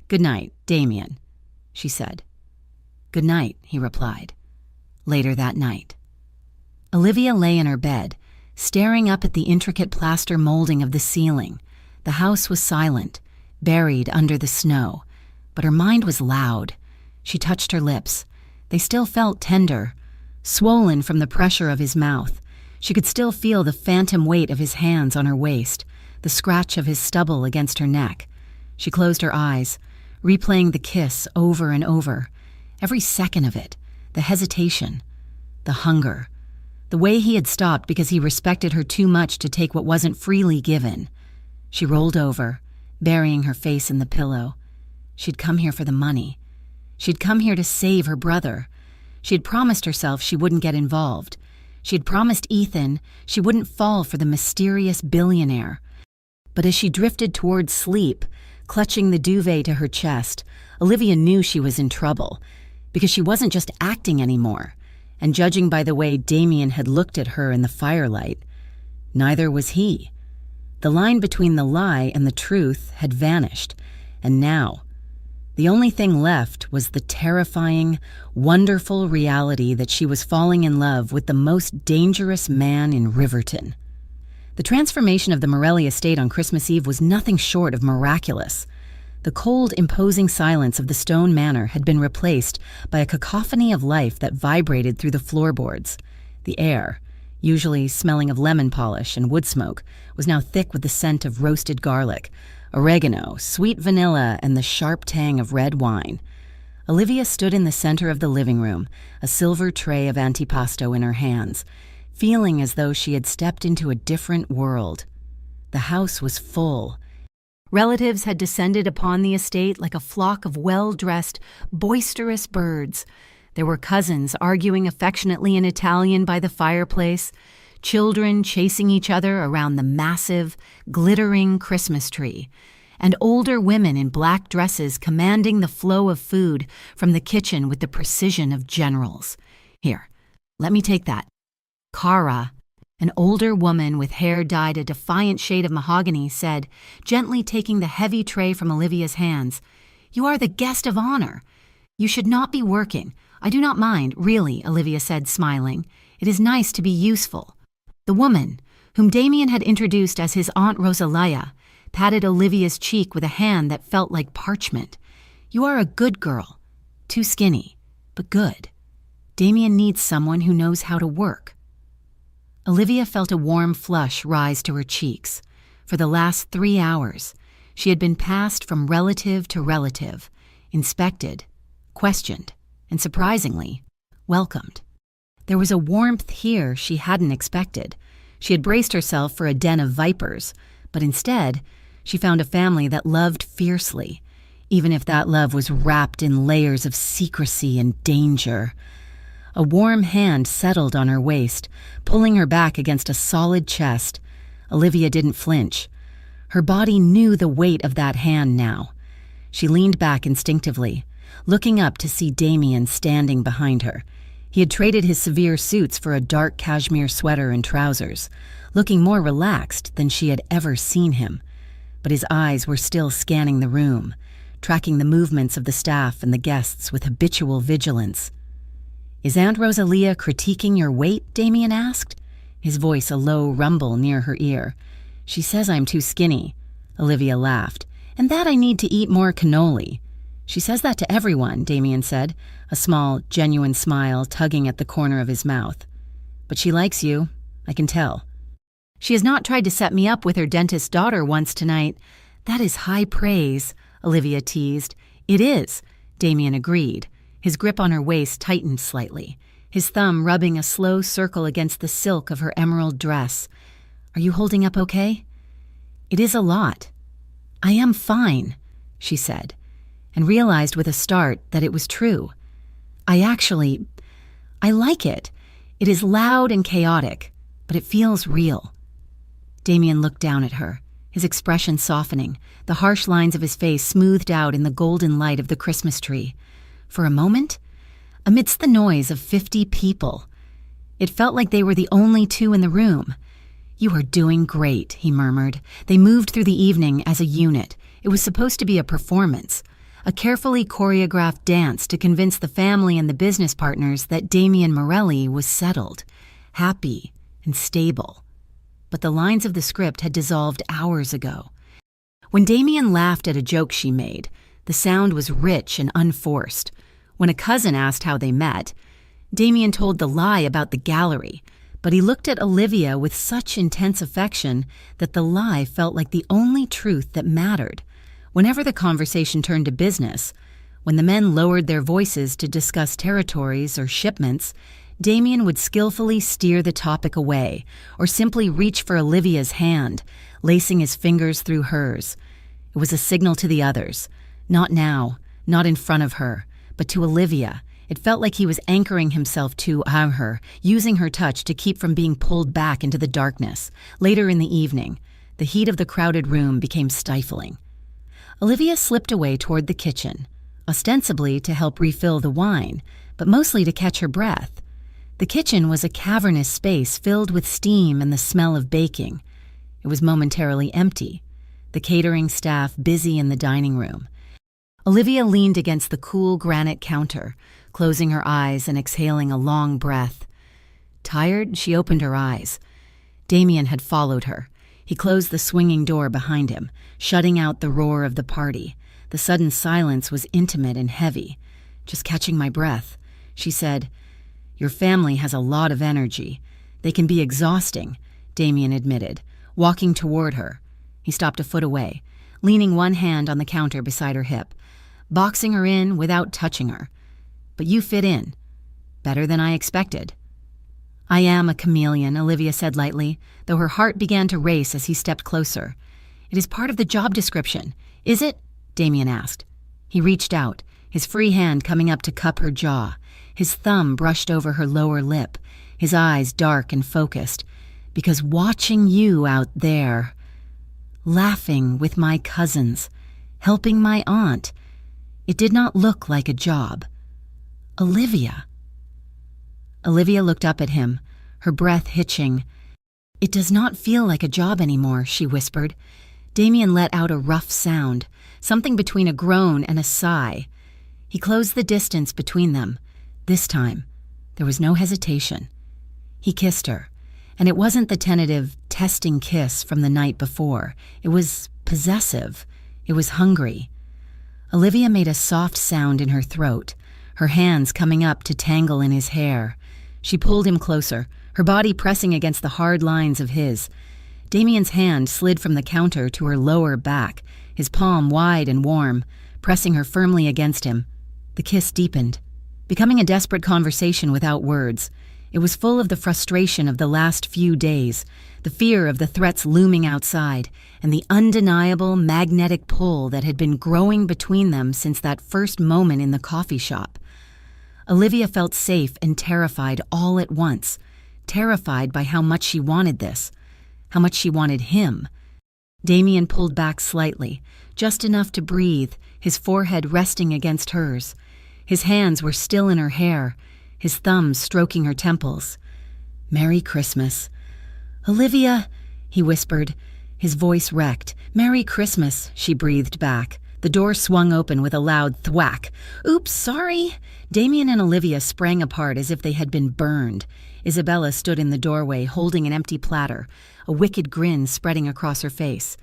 "Good night, Damien," she said. "Good night," he replied. later that night. Olivia lay in her bed, staring up at the intricate plaster molding of the ceiling. The house was silent, buried under the snow, but her mind was loud. She touched her lips. They still felt tender, swollen from the pressure of his mouth. She could still feel the phantom weight of his hands on her waist, the scratch of his stubble against her neck. She closed her eyes, replaying the kiss over and over. Every second of it, the hesitation, the hunger, the way he had stopped because he respected her too much to take what wasn't freely given. She rolled over, burying her face in the pillow. She'd come here for the money. She'd come here to save her brother. She had promised herself she wouldn't get involved. She had promised Ethan she wouldn't fall for the mysterious billionaire. But as she drifted toward sleep, clutching the duvet to her chest, Olivia knew she was in trouble, because she wasn't just acting anymore, and judging by the way Damien had looked at her in the firelight, neither was he. The line between the lie and the truth had vanished, and now the only thing left was the terrifying, wonderful reality that she was falling in love with the most dangerous man in Riverton. The transformation of the Morelli estate on Christmas Eve was nothing short of miraculous. The cold, imposing silence of the stone manor had been replaced by a cacophony of life that vibrated through the floorboards. The air, usually smelling of lemon polish and wood smoke, was now thick with the scent of roasted garlic, oregano, sweet vanilla, and the sharp tang of red wine. Olivia stood in the center of the living room, a silver tray of antipasto in her hands, feeling as though she had stepped into a different world. The house was full. Relatives had descended upon the estate like a flock of well-dressed, boisterous birds. There were cousins arguing affectionately in Italian by the fireplace, children chasing each other around the massive, glittering Christmas tree, and older women in black dresses commanding the flow of food from the kitchen with the precision of generals. Here, let me take that. Cara, an older woman with hair dyed a defiant shade of mahogany, said, gently taking the heavy tray from Olivia's hands, "You are the guest of honor. You should not be working. I do not mind, really," Olivia said, smiling. "It is nice to be useful." The woman, whom Damien had introduced as his Aunt Rosalia, patted Olivia's cheek with a hand that felt like parchment. "You are a good girl. Too skinny, but good. Damien needs someone who knows how to work." Olivia felt a warm flush rise to her cheeks. For the last 3 hours, she had been passed from relative to relative, inspected, questioned, and surprisingly, welcomed. There was a warmth here she hadn't expected. She had braced herself for a den of vipers, but instead, she found a family that loved fiercely, even if that love was wrapped in layers of secrecy and danger. A warm hand settled on her waist, pulling her back against a solid chest. Olivia didn't flinch. Her body knew the weight of that hand now. She leaned back instinctively, looking up to see Damien standing behind her. He had traded his severe suits for a dark cashmere sweater and trousers, looking more relaxed than she had ever seen him. But his eyes were still scanning the room, tracking the movements of the staff and the guests with habitual vigilance. "Is Aunt Rosalia critiquing your weight?" Damien asked, his voice a low rumble near her ear. "She says I'm too skinny." Olivia laughed. "And that I need to eat more cannoli." "She says that to everyone," Damien said, a small, genuine smile tugging at the corner of his mouth. "But she likes you, I can tell." "She has not tried to set me up with her dentist's daughter once tonight." "That is high praise," Olivia teased. "It is," Damien agreed. His grip on her waist tightened slightly, his thumb rubbing a slow circle against the silk of her emerald dress. "Are you holding up okay?" "It is a lot." "I am fine," she said, and realized with a start that it was true. I like it. It is loud and chaotic, but it feels real." Damien looked down at her, his expression softening, the harsh lines of his face smoothed out in the golden light of the Christmas tree. For a moment, amidst the noise of 50 people, it felt like they were the only two in the room. "You are doing great," he murmured. They moved through the evening as a unit. It was supposed to be a performance, a carefully choreographed dance to convince the family and the business partners that Damien Morelli was settled, happy, and stable. But the lines of the script had dissolved hours ago. When Damien laughed at a joke she made, the sound was rich and unforced. When a cousin asked how they met, Damien told the lie about the gallery, but he looked at Olivia with such intense affection that the lie felt like the only truth that mattered. Whenever the conversation turned to business, when the men lowered their voices to discuss territories or shipments, Damien would skillfully steer the topic away or simply reach for Olivia's hand, lacing his fingers through hers. It was a signal to the others. Not now, not in front of her, but to Olivia. It felt like he was anchoring himself to her, using her touch to keep from being pulled back into the darkness. Later in the evening, the heat of the crowded room became stifling. Olivia slipped away toward the kitchen, ostensibly to help refill the wine, but mostly to catch her breath. The kitchen was a cavernous space filled with steam and the smell of baking. It was momentarily empty, the catering staff busy in the dining room. Olivia leaned against the cool granite counter, closing her eyes and exhaling a long breath. Tired, she opened her eyes. Damien had followed her. He closed the swinging door behind him, shutting out the roar of the party. The sudden silence was intimate and heavy. "Just catching my breath," she said. "Your family has a lot of energy. They can be exhausting," Damien admitted, walking toward her. He stopped a foot away, leaning one hand on the counter beside her hip, boxing her in without touching her. "But you fit in. Better than I expected." "I am a chameleon," Olivia said lightly, though her heart began to race as he stepped closer. "It is part of the job description, is it?" Damien asked. He reached out, his free hand coming up to cup her jaw. His thumb brushed over her lower lip, his eyes dark and focused. "Because watching you out there, laughing with my cousins, helping my aunt, it did not look like a job." "Olivia." Olivia looked up at him, her breath hitching. "It does not feel like a job anymore," she whispered. Damien let out a rough sound, something between a groan and a sigh. He closed the distance between them. This time, there was no hesitation. He kissed her, and it wasn't the tentative, testing kiss from the night before. It was possessive. It was hungry. Olivia made a soft sound in her throat, her hands coming up to tangle in his hair. She pulled him closer, her body pressing against the hard lines of his. Damien's hand slid from the counter to her lower back, his palm wide and warm, pressing her firmly against him. The kiss deepened, becoming a desperate conversation without words. It was full of the frustration of the last few days, the fear of the threats looming outside, and the undeniable magnetic pull that had been growing between them since that first moment in the coffee shop. Olivia felt safe and terrified all at once, terrified by how much she wanted this, how much she wanted him. Damien pulled back slightly, just enough to breathe, his forehead resting against hers. His hands were still in her hair, his thumbs stroking her temples. "Merry Christmas." "Olivia," he whispered, his voice wrecked. "Merry Christmas," she breathed back. The door swung open with a loud thwack. "Oops, sorry." Damien and Olivia sprang apart as if they had been burned. Isabella stood in the doorway holding an empty platter, a wicked grin spreading across her face.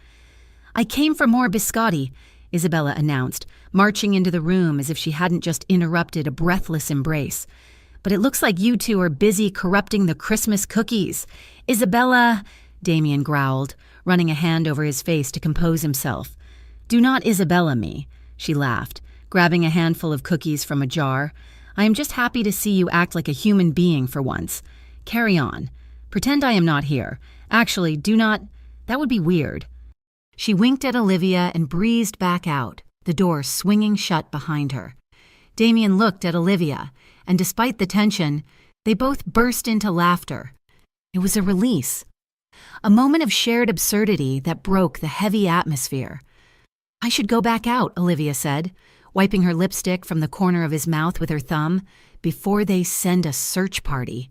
"I came for more biscotti," Isabella announced, marching into the room as if she hadn't just interrupted a breathless embrace. "But it looks like you two are busy corrupting the Christmas cookies." "Isabella," Damien growled, running a hand over his face to compose himself. "Do not Isabella me," she laughed, grabbing a handful of cookies from a jar. "I am just happy to see you act like a human being for once. Carry on. Pretend I am not here. Actually, do not. That would be weird." She winked at Olivia and breezed back out, the door swinging shut behind her. Damien looked at Olivia, and despite the tension, they both burst into laughter. It was a release, a moment of shared absurdity that broke the heavy atmosphere. "I should go back out," Olivia said, wiping her lipstick from the corner of his mouth with her thumb, "before they send a search party."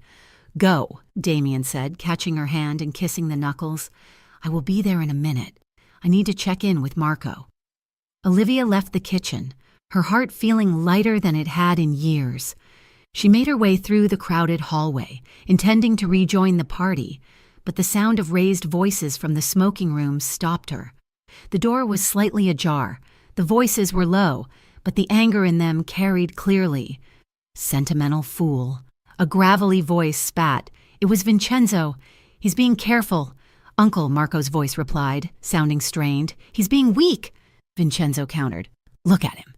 "Go," Damien said, catching her hand and kissing the knuckles. "I will be there in a minute. I need to check in with Marco." Olivia left the kitchen, her heart feeling lighter than it had in years. She made her way through the crowded hallway, intending to rejoin the party, but the sound of raised voices from the smoking room stopped her. The door was slightly ajar. The voices were low, but the anger in them carried clearly. "Sentimental fool." A gravelly voice spat. It was Vincenzo. "He's being careful." "Uncle," Marco's voice replied, sounding strained. "He's being weak," Vincenzo countered. "Look at him.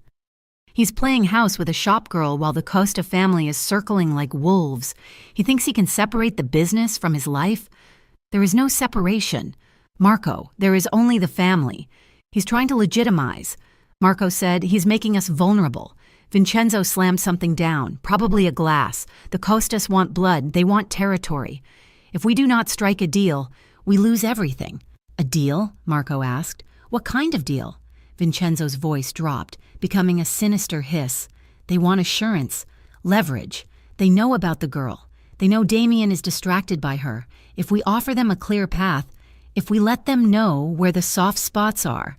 He's playing house with a shop girl while the Costa family is circling like wolves. He thinks he can separate the business from his life? There is no separation. Marco, there is only the family. He's trying to legitimize." Marco said, "He's making us vulnerable." Vincenzo slammed something down, probably a glass. "The Costas want blood. They want territory. If we do not strike a deal, we lose everything." "A deal?" Marco asked. "What kind of deal?" Vincenzo's voice dropped, becoming a sinister hiss. "They want assurance, leverage. They know about the girl. They know Damien is distracted by her. If we offer them a clear path, if we let them know where the soft spots are,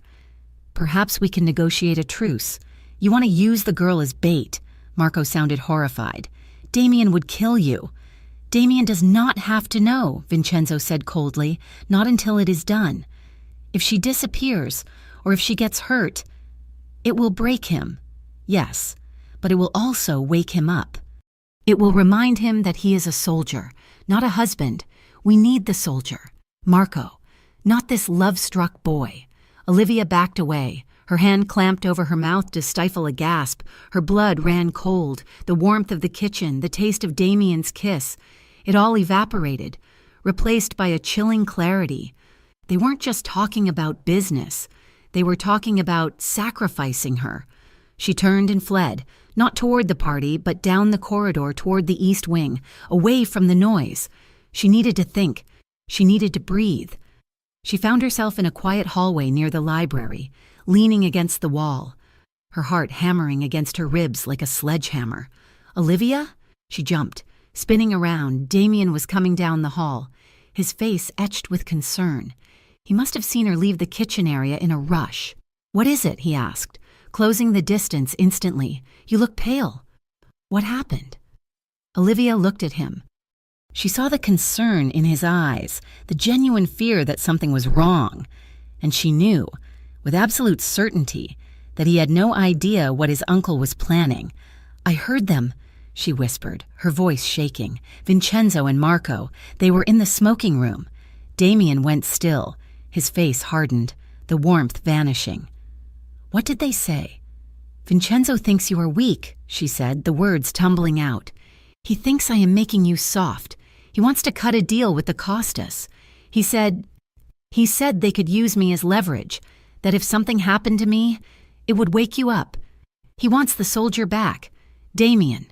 perhaps we can negotiate a truce. You want to use the girl as bait." Marco sounded horrified. "Damien would kill you." "Damien does not have to know," Vincenzo said coldly, "not until it is done. If she disappears, or if she gets hurt, it will break him. Yes, but it will also wake him up. It will remind him that he is a soldier, not a husband. We need the soldier. Marco, not this love-struck boy." Olivia backed away. Her hand clamped over her mouth to stifle a gasp. Her blood ran cold. The warmth of the kitchen, the taste of Damien's kiss. It all evaporated, replaced by a chilling clarity. They weren't just talking about business. They were talking about sacrificing her. She turned and fled, not toward the party, but down the corridor toward the east wing, away from the noise. She needed to think. She needed to breathe. She found herself in a quiet hallway near the library, leaning against the wall, her heart hammering against her ribs like a sledgehammer. "Olivia?" She jumped, spinning around. Damien was coming down the hall, his face etched with concern. He must have seen her leave the kitchen area in a rush. "What is it?" he asked, closing the distance instantly. "You look pale. What happened?" Olivia looked at him. She saw the concern in his eyes, the genuine fear that something was wrong, and she knew, with absolute certainty, that he had no idea what his uncle was planning. "I heard them," she whispered, her voice shaking. "Vincenzo and Marco, they were in the smoking room." Damien went still, his face hardened, the warmth vanishing. "What did they say?" "Vincenzo thinks you are weak," she said, the words tumbling out. "He thinks I am making you soft. He wants to cut a deal with the Costas. He said they could use me as leverage, that if something happened to me, it would wake you up. He wants the soldier back. Damien."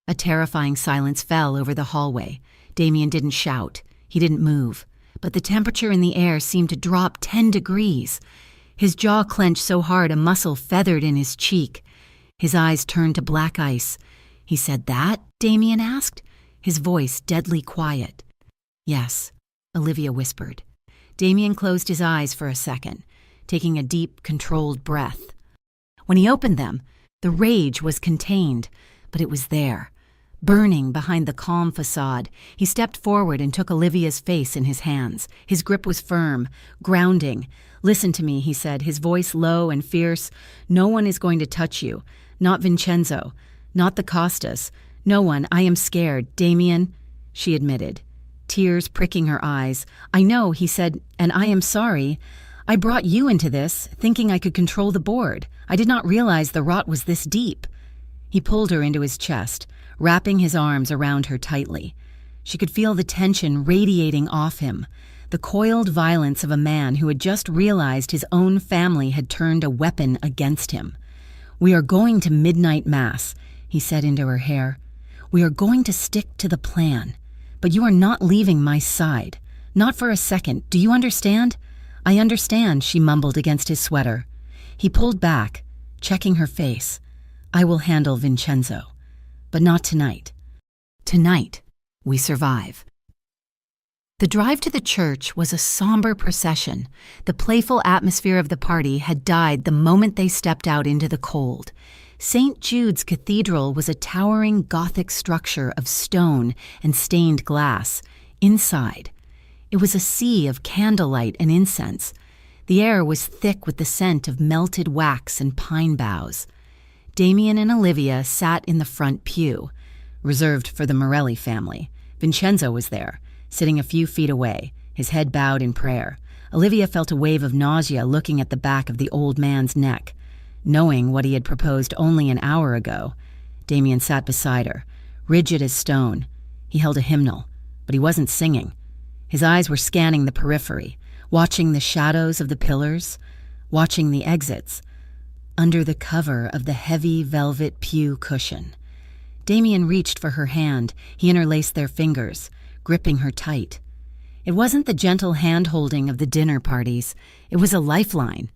A terrifying silence fell over the hallway. Damien didn't shout. He didn't move. But the temperature in the air seemed to drop 10 degrees. His jaw clenched so hard a muscle feathered in his cheek. His eyes turned to black ice. "He said that?" Damien asked, his voice deadly quiet. "Yes," Olivia whispered. Damien closed his eyes for a second, taking a deep, controlled breath. When he opened them, the rage was contained, but it was there, burning behind the calm facade. He stepped forward and took Olivia's face in his hands. His grip was firm, grounding. "Listen to me," he said, his voice low and fierce. "No one is going to touch you. Not Vincenzo. Not the Costas. No one. I am scared. Damien," she admitted, tears pricking her eyes. "I know," he said, "and I am sorry. I brought you into this, thinking I could control the board. I did not realize the rot was this deep." He pulled her into his chest, wrapping his arms around her tightly. She could feel the tension radiating off him, the coiled violence of a man who had just realized his own family had turned a weapon against him. "We are going to midnight mass," he said into her hair. "We are going to stick to the plan. But you are not leaving my side. Not for a second. Do you understand?" "I understand," she mumbled against his sweater. He pulled back, checking her face. "I will handle Vincenzo. But not tonight. Tonight, we survive." The drive to the church was a somber procession. The playful atmosphere of the party had died the moment they stepped out into the cold. St. Jude's Cathedral was a towering Gothic structure of stone and stained glass. Inside, it was a sea of candlelight and incense. The air was thick with the scent of melted wax and pine boughs. Damien and Olivia sat in the front pew, reserved for the Morelli family. Vincenzo was there, sitting a few feet away, his head bowed in prayer. Olivia felt a wave of nausea looking at the back of the old man's neck. Knowing what he had proposed only an hour ago, Damien sat beside her, rigid as stone. He held a hymnal, but he wasn't singing. His eyes were scanning the periphery, watching the shadows of the pillars, watching the exits, under the cover of the heavy velvet pew cushion. Damien reached for her hand. He interlaced their fingers, gripping her tight. It wasn't the gentle hand-holding of the dinner parties. It was a lifeline.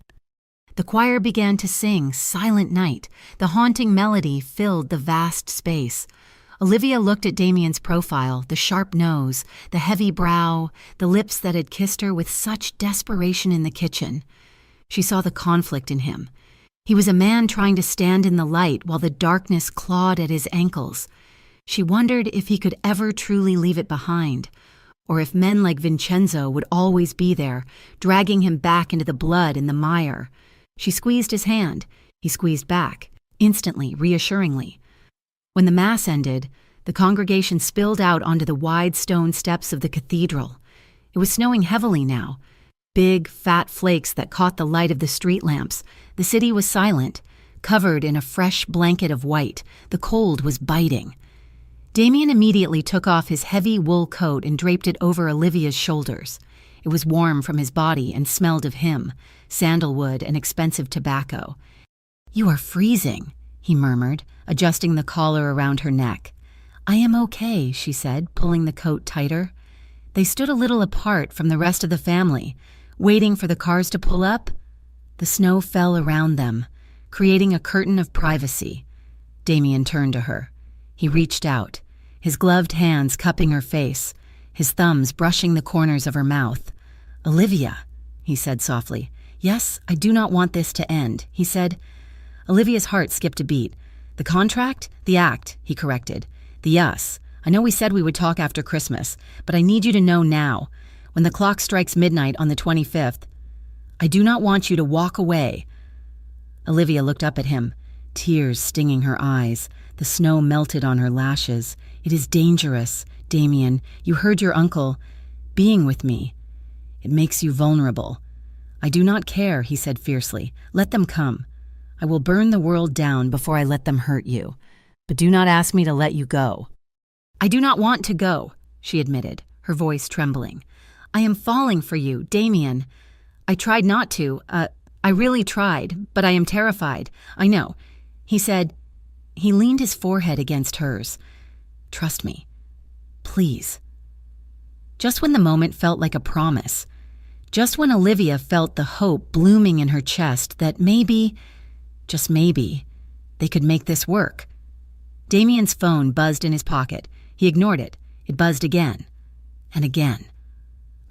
The choir began to sing Silent Night. The haunting melody filled the vast space. Olivia looked at Damien's profile, the sharp nose, the heavy brow, the lips that had kissed her with such desperation in the kitchen. She saw the conflict in him. He was a man trying to stand in the light while the darkness clawed at his ankles. She wondered if he could ever truly leave it behind, or if men like Vincenzo would always be there, dragging him back into the blood and the mire. She squeezed his hand. He squeezed back, instantly, reassuringly. When the Mass ended, the congregation spilled out onto the wide stone steps of the cathedral. It was snowing heavily now, big, fat flakes that caught the light of the street lamps. The city was silent, covered in a fresh blanket of white. The cold was biting. Damien immediately took off his heavy wool coat and draped it over Olivia's shoulders. It was warm from his body and smelled of him, sandalwood and expensive tobacco. "You are freezing," he murmured, adjusting the collar around her neck. "I am okay," she said, pulling the coat tighter. They stood a little apart from the rest of the family, waiting for the cars to pull up. The snow fell around them, creating a curtain of privacy. Damien turned to her. He reached out, his gloved hands cupping her face, his thumbs brushing the corners of her mouth. "Olivia," he said softly. "Yes, I do not want this to end," he said. Olivia's heart skipped a beat. "The contract? The act," he corrected. "The us. I know we said we would talk after Christmas, but I need you to know now, when the clock strikes midnight on the 25th, I do not want you to walk away." Olivia looked up at him, tears stinging her eyes. The snow melted on her lashes. "It is dangerous, Damien. You heard your uncle. Being with me. It makes you vulnerable." "I do not care," he said fiercely. "Let them come. I will burn the world down before I let them hurt you. But do not ask me to let you go." "I do not want to go," she admitted, her voice trembling. "I am falling for you, Damien. I tried not to. I really tried, but I am terrified. I know." He said. He leaned his forehead against hers. "Trust me. Please." Just when the moment felt like a promise, just when Olivia felt the hope blooming in her chest that maybe, just maybe, they could make this work. Damien's phone buzzed in his pocket. He ignored it. It buzzed again and again.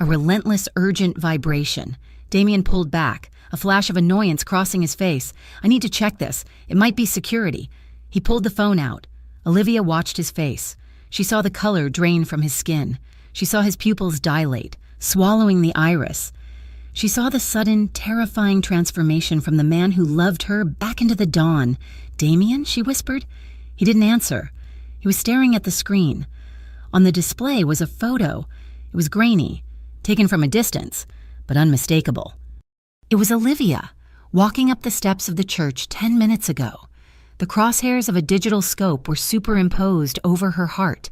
A relentless, urgent vibration. Damien pulled back, a flash of annoyance crossing his face. "I need to check this. It might be security." He pulled the phone out. Olivia watched his face. She saw the color drain from his skin. She saw his pupils dilate, swallowing the iris. She saw the sudden, terrifying transformation from the man who loved her back into the dawn. "Damien?" she whispered. He didn't answer. He was staring at the screen. On the display was a photo. It was grainy, taken from a distance, but unmistakable. It was Olivia, walking up the steps of the church 10 minutes ago. The crosshairs of a digital scope were superimposed over her heart.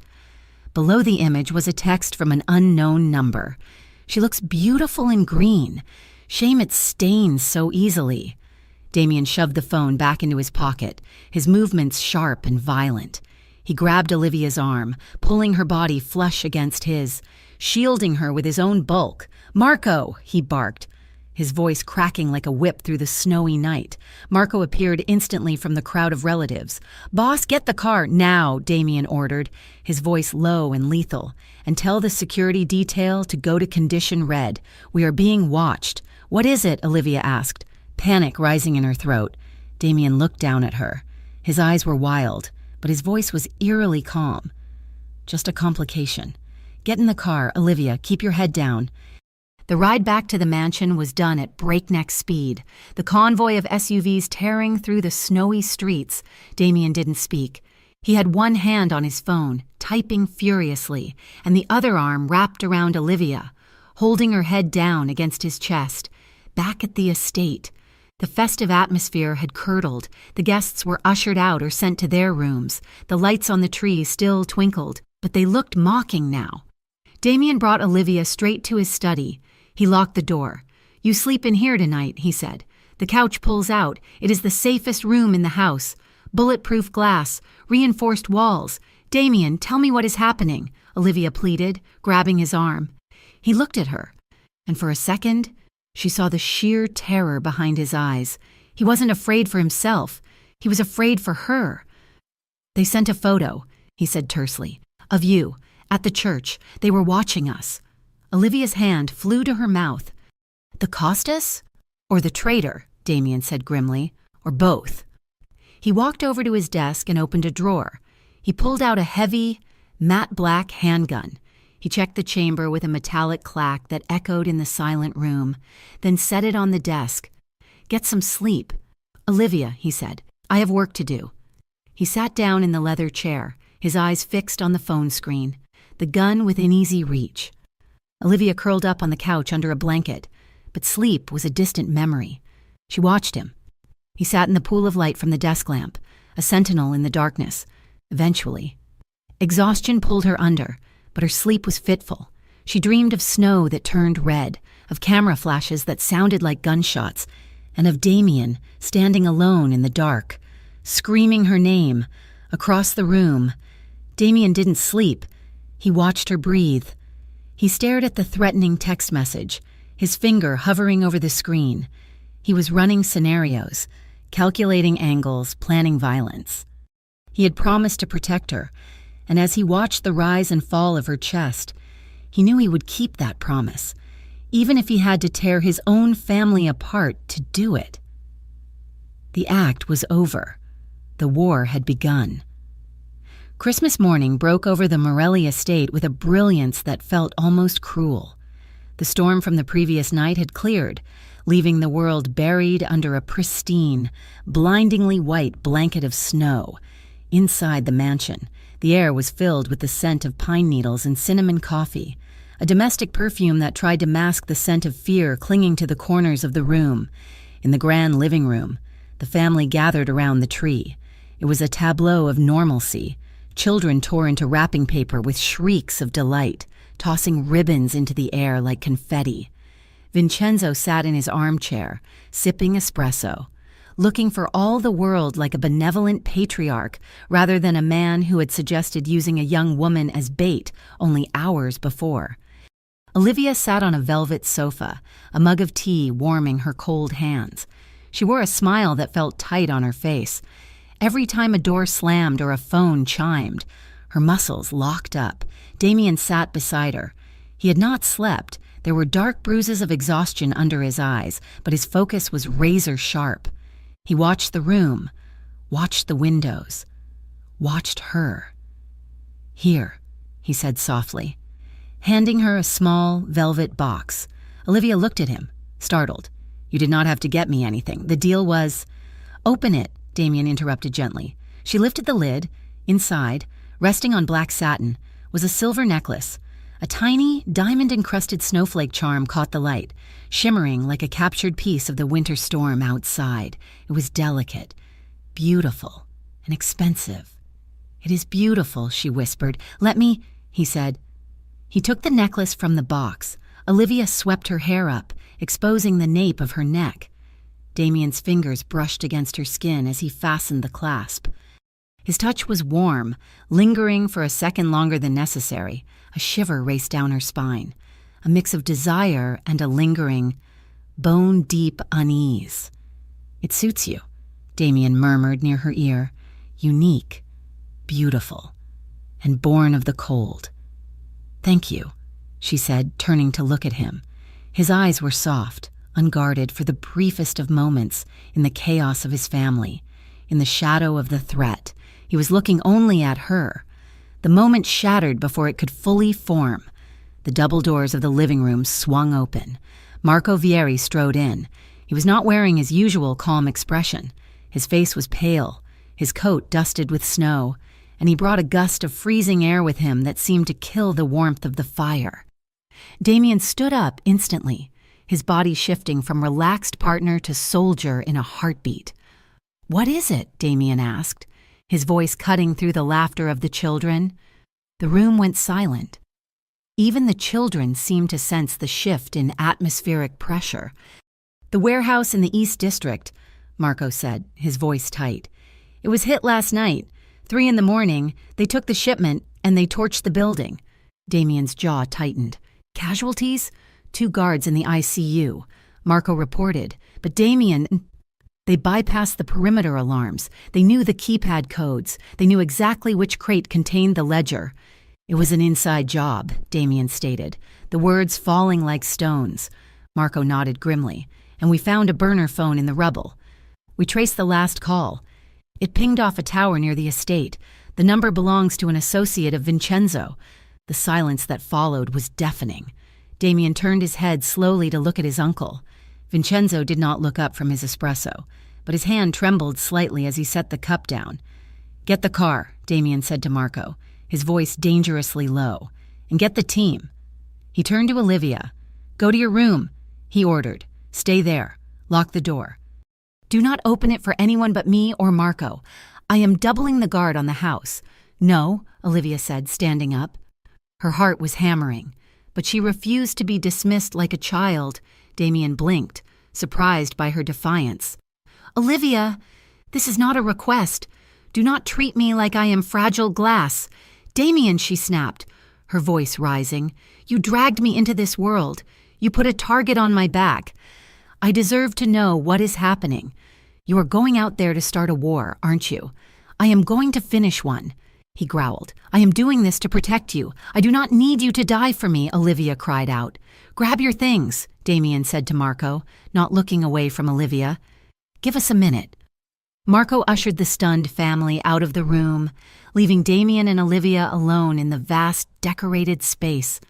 Below the image was a text from an unknown number. "She looks beautiful in green. Shame it stains so easily." Damien shoved the phone back into his pocket, his movements sharp and violent. He grabbed Olivia's arm, pulling her body flush against his, shielding her with his own bulk. "Marco!" he barked. his voice cracking like a whip through the snowy night. Marco appeared instantly from the crowd of relatives. "Boss, get the car, now," Damien ordered, his voice low and lethal. "And tell the security detail to go to condition red. We are being watched." "What is it?" Olivia asked, panic rising in her throat. Damien looked down at her. His eyes were wild, but his voice was eerily calm. "Just a complication. Get in the car, Olivia, keep your head down." The ride back to the mansion was done at breakneck speed, the convoy of SUVs tearing through the snowy streets. Damien didn't speak. He had one hand on his phone, typing furiously, and the other arm wrapped around Olivia, holding her head down against his chest. Back at the estate, the festive atmosphere had curdled. The guests were ushered out or sent to their rooms. The lights on the tree still twinkled, but they looked mocking now. Damien brought Olivia straight to his study. He locked the door. "You sleep in here tonight," he said. "The couch pulls out. It is the safest room in the house. Bulletproof glass, reinforced walls. Damien, tell me what is happening," Olivia pleaded, grabbing his arm. He looked at her, and for a second, she saw the sheer terror behind his eyes. He wasn't afraid for himself. He was afraid for her. "They sent a photo," he said tersely, "of you, at the church. They were watching us." Olivia's hand flew to her mouth. "The Costas? Or the traitor?" Damien said grimly. "Or both?" He walked over to his desk and opened a drawer. He pulled out a heavy, matte black handgun. He checked the chamber with a metallic clack that echoed in the silent room, then set it on the desk. "Get some sleep. Olivia," he said, "I have work to do." He sat down in the leather chair, his eyes fixed on the phone screen, the gun within easy reach. Olivia curled up on the couch under a blanket, but sleep was a distant memory. She watched him. He sat in the pool of light from the desk lamp, a sentinel in the darkness. Eventually, exhaustion pulled her under, but her sleep was fitful. She dreamed of snow that turned red, of camera flashes that sounded like gunshots, and of Damien standing alone in the dark, screaming her name across the room. Damien didn't sleep. He watched her breathe. He stared at the threatening text message, his finger hovering over the screen. He was running scenarios, calculating angles, planning violence. He had promised to protect her, and as he watched the rise and fall of her chest, he knew he would keep that promise, even if he had to tear his own family apart to do it. The act was over. The war had begun. Christmas morning broke over the Morelli estate with a brilliance that felt almost cruel. The storm from the previous night had cleared, leaving the world buried under a pristine, blindingly white blanket of snow. Inside the mansion, the air was filled with the scent of pine needles and cinnamon coffee, a domestic perfume that tried to mask the scent of fear clinging to the corners of the room. In the grand living room, the family gathered around the tree. It was a tableau of normalcy. Children tore into wrapping paper with shrieks of delight, tossing ribbons into the air like confetti. Vincenzo sat in his armchair, sipping espresso, looking for all the world like a benevolent patriarch rather than a man who had suggested using a young woman as bait only hours before. Olivia sat on a velvet sofa, a mug of tea warming her cold hands. She wore a smile that felt tight on her face. Every time a door slammed or a phone chimed, her muscles locked up. Damien sat beside her. He had not slept. There were dark bruises of exhaustion under his eyes, but his focus was razor sharp. He watched the room, watched the windows, watched her. "Here," he said softly, handing her a small velvet box. Olivia looked at him, startled. "You did not have to get me anything. The deal was—" "Open it," Damien interrupted gently. She lifted the lid. Inside, resting on black satin, was a silver necklace. A tiny, diamond-encrusted snowflake charm caught the light, shimmering like a captured piece of the winter storm outside. It was delicate, beautiful, and expensive. "It is beautiful," she whispered. "Let me," he said. He took the necklace from the box. Olivia swept her hair up, exposing the nape of her neck. Damien's fingers brushed against her skin as he fastened the clasp. His touch was warm, lingering for a second longer than necessary. A shiver raced down her spine, a mix of desire and a lingering, bone-deep unease. "It suits you," Damien murmured near her ear. "Unique, beautiful, and born of the cold." "Thank you," she said, turning to look at him. His eyes were soft, unguarded for the briefest of moments in the chaos of his family. In the shadow of the threat, he was looking only at her. The moment shattered before it could fully form. The double doors of the living room swung open. Marco Vieri strode in. He was not wearing his usual calm expression. His face was pale, his coat dusted with snow, and he brought a gust of freezing air with him that seemed to kill the warmth of the fire. Damien stood up instantly, his body shifting from relaxed partner to soldier in a heartbeat. "What is it?" Damien asked, his voice cutting through the laughter of the children. The room went silent. Even the children seemed to sense the shift in atmospheric pressure. "The warehouse in the East District," Marco said, his voice tight. "It was hit last night. 3 a.m. They took the shipment and they torched the building." Damien's jaw tightened. "Casualties?" "2 guards in the ICU," Marco reported. "But Damien, they bypassed the perimeter alarms. They knew the keypad codes. They knew exactly which crate contained the ledger." "It was an inside job," Damien stated, the words falling like stones. Marco nodded grimly. "And we found a burner phone in the rubble. We traced the last call. It pinged off a tower near the estate. The number belongs to an associate of Vincenzo." The silence that followed was deafening. Damien turned his head slowly to look at his uncle. Vincenzo did not look up from his espresso, but his hand trembled slightly as he set the cup down. "Get the car," Damien said to Marco, his voice dangerously low, "and get the team." He turned to Olivia. "Go to your room," he ordered. "Stay there. Lock the door. Do not open it for anyone but me or Marco. I am doubling the guard on the house." "No," Olivia said, standing up. Her heart was hammering, but she refused to be dismissed like a child. Damien blinked, surprised by her defiance. "Olivia, this is not a request. Do not treat me like I am fragile glass." "Damien," she snapped, her voice rising, "you dragged me into this world. You put a target on my back. I deserve to know what is happening. You are going out there to start a war, aren't you?" "I am going to finish one," he growled. "I am doing this to protect you. I do not need you to die for me," Olivia cried out. "Grab your things," Damien said to Marco, not looking away from Olivia. "Give us a minute." Marco ushered the stunned family out of the room, leaving Damien and Olivia alone in the vast, decorated space.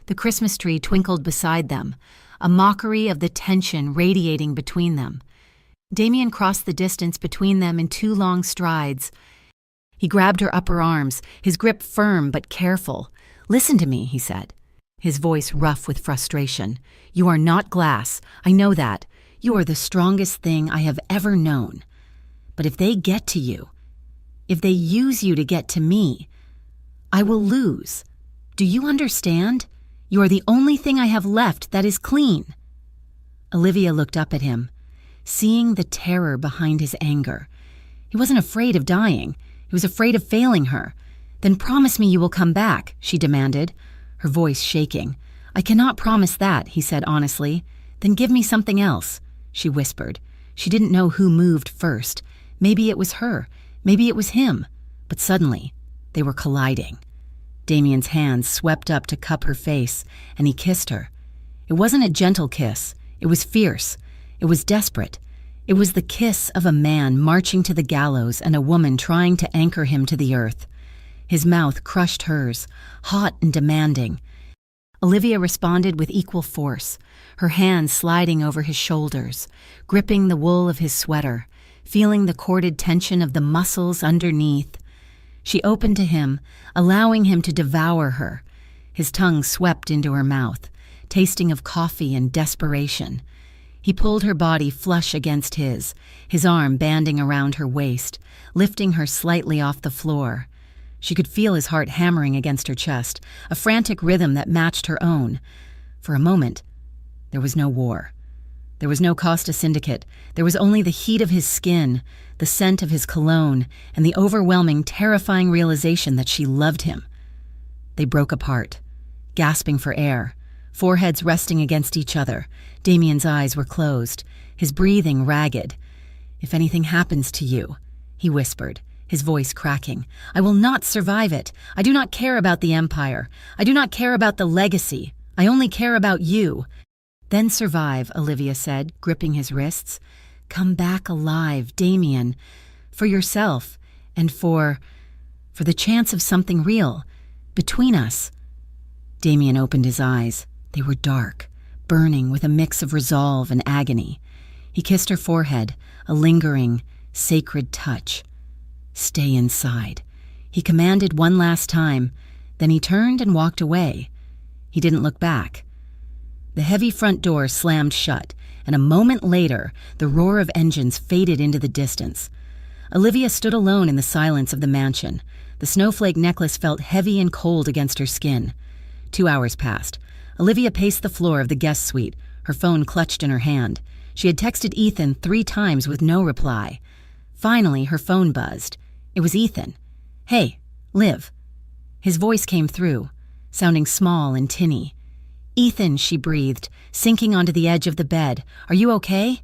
The Christmas tree twinkled beside them, a mockery of the tension radiating between them. Damien crossed the distance between them in 2 long strides. He grabbed her upper arms, his grip firm but careful. "Listen to me," he said, his voice rough with frustration. "You are not glass. I know that. You are the strongest thing I have ever known. But if they get to you, if they use you to get to me, I will lose. Do you understand? You are the only thing I have left that is clean." Olivia looked up at him, seeing the terror behind his anger. He wasn't afraid of dying. He was afraid of failing her. "Then promise me you will come back," she demanded, her voice shaking. "I cannot promise that," he said honestly. "Then give me something else," she whispered. She didn't know who moved first. Maybe it was her. Maybe it was him. But suddenly, they were colliding. Damien's hands swept up to cup her face, and he kissed her. It wasn't a gentle kiss. It was fierce. It was desperate. It was the kiss of a man marching to the gallows and a woman trying to anchor him to the earth. His mouth crushed hers, hot and demanding. Olivia responded with equal force, her hands sliding over his shoulders, gripping the wool of his sweater, feeling the corded tension of the muscles underneath. She opened to him, allowing him to devour her. His tongue swept into her mouth, tasting of coffee and desperation. He pulled her body flush against his arm banding around her waist, lifting her slightly off the floor. She could feel his heart hammering against her chest, a frantic rhythm that matched her own. For a moment, there was no war. There was no Costa Syndicate. There was only the heat of his skin, the scent of his cologne, and the overwhelming, terrifying realization that she loved him. They broke apart, gasping for air, foreheads resting against each other. Damien's eyes were closed, his breathing ragged. "If anything happens to you," he whispered, his voice cracking, "I will not survive it. I do not care about the Empire. I do not care about the legacy. I only care about you." "Then survive," Olivia said, gripping his wrists. "Come back alive, Damien. For yourself, and for the chance of something real between us." Damien opened his eyes. They were dark, burning with a mix of resolve and agony. He kissed her forehead, a lingering, sacred touch. "Stay inside," he commanded one last time. Then he turned and walked away. He didn't look back. The heavy front door slammed shut, and a moment later, the roar of engines faded into the distance. Olivia stood alone in the silence of the mansion. The snowflake necklace felt heavy and cold against her skin. 2 hours passed. Olivia paced the floor of the guest suite, her phone clutched in her hand. She had texted Ethan 3 times with no reply. Finally, her phone buzzed. It was Ethan. "Hey, Liv." His voice came through, sounding small and tinny. "Ethan," she breathed, sinking onto the edge of the bed. "Are you okay?"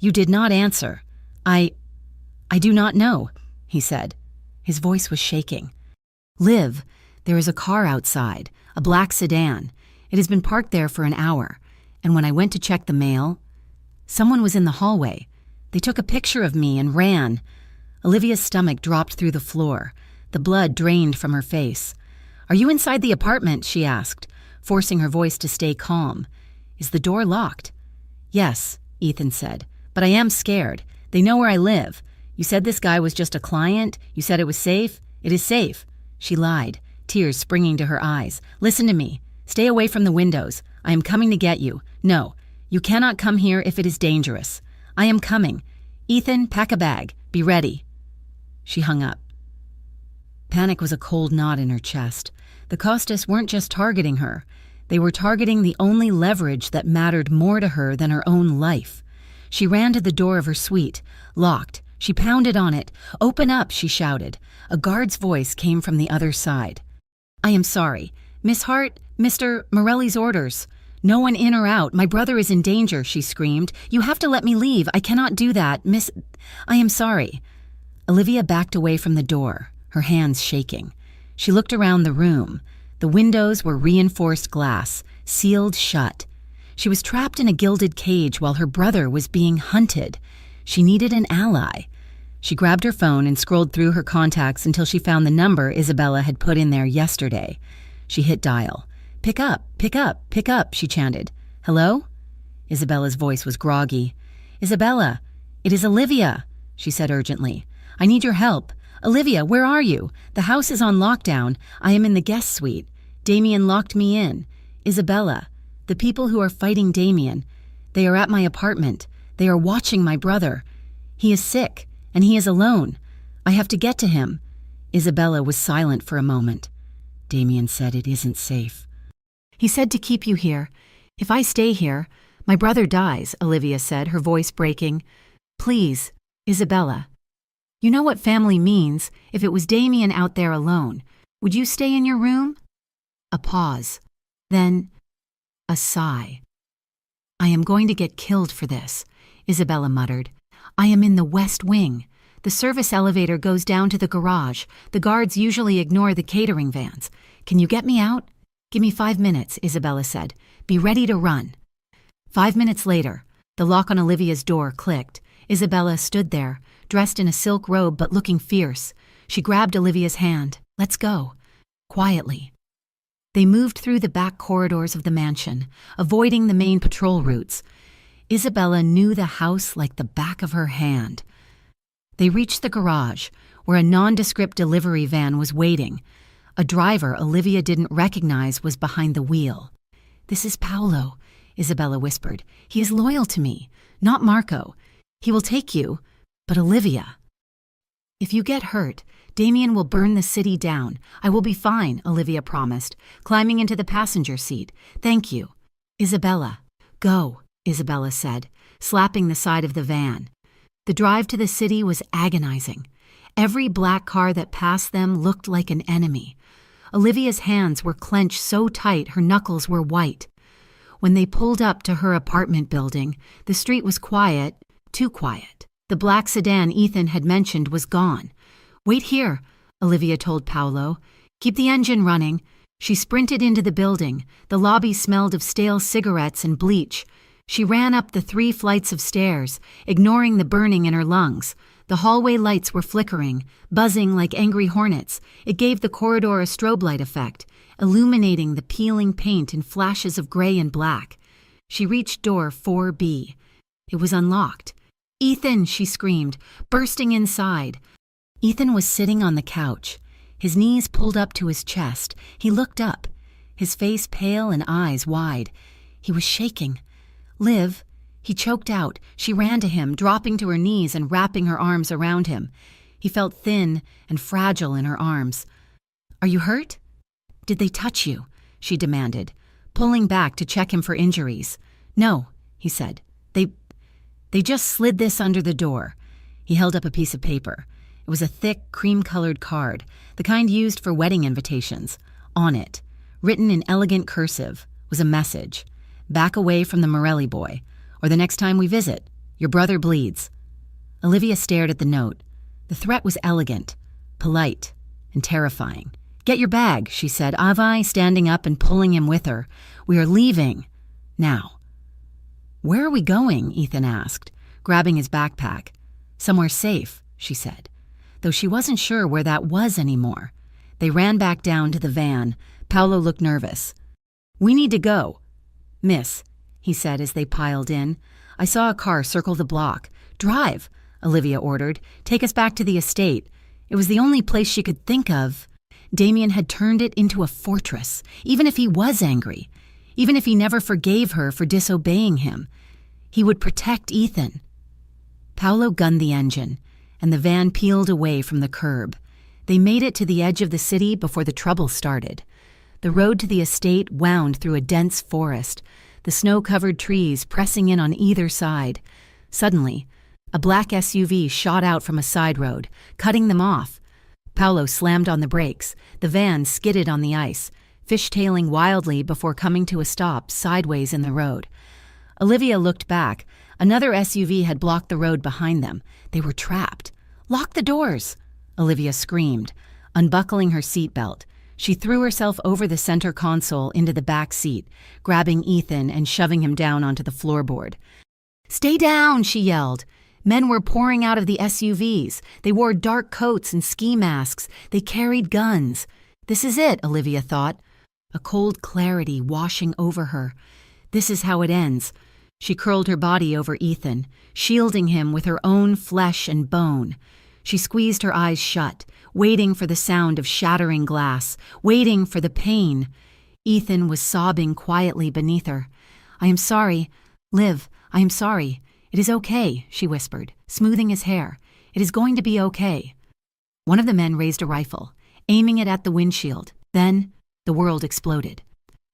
"You did not answer." I do not know," he said. His voice was shaking. "Liv, there is a car outside, a black sedan. It has been parked there for an hour, and when I went to check the mail, someone was in the hallway. They took a picture of me and ran." Olivia's stomach dropped through the floor. The blood drained from her face. "Are you inside the apartment?" she asked, forcing her voice to stay calm. "Is the door locked?" "Yes," Ethan said, "but I am scared. They know where I live. You said this guy was just a client. You said it was safe. It is safe." She lied, tears springing to her eyes. "Listen to me. Stay away from the windows. I am coming to get you. No, you cannot come here if it is dangerous. I am coming. Ethan, pack a bag. Be ready." She hung up. Panic was a cold knot in her chest. The Costas weren't just targeting her. They were targeting the only leverage that mattered more to her than her own life. She ran to the door of her suite, locked. She pounded on it. "Open up," she shouted. A guard's voice came from the other side. "I am sorry. Miss Hart, Mr. Morelli's orders. No one in or out. My brother is in danger," she screamed. "You have to let me leave. I cannot do that, Miss... I am sorry." Olivia backed away from the door, her hands shaking. She looked around the room. The windows were reinforced glass, sealed shut. She was trapped in a gilded cage while her brother was being hunted. She needed an ally. She grabbed her phone and scrolled through her contacts until she found the number Isabella had put in there yesterday. She hit dial. "Pick up, pick up, pick up," she chanted. "Hello?" Isabella's voice was groggy. "Isabella, it is Olivia," she said urgently. "I need your help. Olivia, where are you? The house is on lockdown. I am in the guest suite. Damien locked me in. Isabella, the people who are fighting Damien, they are at my apartment. They are watching my brother. He is sick, and he is alone. I have to get to him." Isabella was silent for a moment. "Damien said it isn't safe." "He said to keep you here. If I stay here, my brother dies," Olivia said, her voice breaking. "Please, Isabella. You know what family means. If it was Damien out there alone, would you stay in your room?" A pause. Then, a sigh. "I am going to get killed for this," Isabella muttered. "I am in the West Wing. The service elevator goes down to the garage. The guards usually ignore the catering vans. Can you get me out?" "Give me 5 minutes," Isabella said. "Be ready to run." 5 minutes later, the lock on Olivia's door clicked. Isabella stood there, dressed in a silk robe but looking fierce. She grabbed Olivia's hand. "Let's go." Quietly. They moved through the back corridors of the mansion, avoiding the main patrol routes. Isabella knew the house like the back of her hand. They reached the garage, where a nondescript delivery van was waiting. A driver Olivia didn't recognize was behind the wheel. "This is Paolo," Isabella whispered. "He is loyal to me, not Marco. He will take you, but Olivia." "If you get hurt, Damien will burn the city down. I will be fine," Olivia promised, climbing into the passenger seat. "Thank you." "Isabella, go," Isabella said, slapping the side of the van. The drive to the city was agonizing. Every black car that passed them looked like an enemy. Olivia's hands were clenched so tight her knuckles were white. When they pulled up to her apartment building, the street was quiet, too quiet. The black sedan Ethan had mentioned was gone. "Wait here," Olivia told Paolo. "Keep the engine running." She sprinted into the building. The lobby smelled of stale cigarettes and bleach. She ran up the 3 flights of stairs, ignoring the burning in her lungs. The hallway lights were flickering, buzzing like angry hornets. It gave the corridor a strobe light effect, illuminating the peeling paint in flashes of gray and black. She reached door 4B. It was unlocked. "Ethan!" she screamed, bursting inside. Ethan was sitting on the couch, his knees pulled up to his chest. He looked up, his face pale and eyes wide. He was shaking. "Liv," he choked out. She ran to him, dropping to her knees and wrapping her arms around him. He felt thin and fragile in her arms. "Are you hurt?" "Did they touch you?" she demanded, pulling back to check him for injuries. "No," he said. They just slid this under the door." He held up a piece of paper. It was a thick, cream-colored card, the kind used for wedding invitations. On it, written in elegant cursive, was a message. "Back away from the Morelli boy, or the next time we visit, your brother bleeds." Olivia stared at the note. The threat was elegant, polite, and terrifying. "Get your bag," she said, Avai standing up and pulling him with her. "We are leaving. Now." "Where are we going?" Ethan asked, grabbing his backpack. "Somewhere safe," she said, though she wasn't sure where that was anymore. They ran back down to the van. Paolo looked nervous. "We need to go." "Miss," he said as they piled in, "I saw a car circle the block." "Drive," Olivia ordered. "Take us back to the estate." It was the only place she could think of. Damien had turned it into a fortress, even if he was angry, even if he never forgave her for disobeying him. He would protect Ethan. Paolo gunned the engine, and the van peeled away from the curb. They made it to the edge of the city before the trouble started. The road to the estate wound through a dense forest, the snow-covered trees pressing in on either side. Suddenly, a black SUV shot out from a side road, cutting them off. Paolo slammed on the brakes. The van skidded on the ice, fishtailing wildly before coming to a stop sideways in the road. Olivia looked back. Another SUV had blocked the road behind them. They were trapped. "Lock the doors!" Olivia screamed, unbuckling her seatbelt. She threw herself over the center console into the back seat, grabbing Ethan and shoving him down onto the floorboard. "Stay down!" she yelled. Men were pouring out of the SUVs. They wore dark coats and ski masks. They carried guns. This is it, Olivia thought, a cold clarity washing over her. This is how it ends. She curled her body over Ethan, shielding him with her own flesh and bone. She squeezed her eyes shut, waiting for the sound of shattering glass, waiting for the pain. Ethan was sobbing quietly beneath her. "I am sorry. Liv, I am sorry. It is okay," she whispered, smoothing his hair. "It is going to be okay." One of the men raised a rifle, aiming it at the windshield. Then, the world exploded.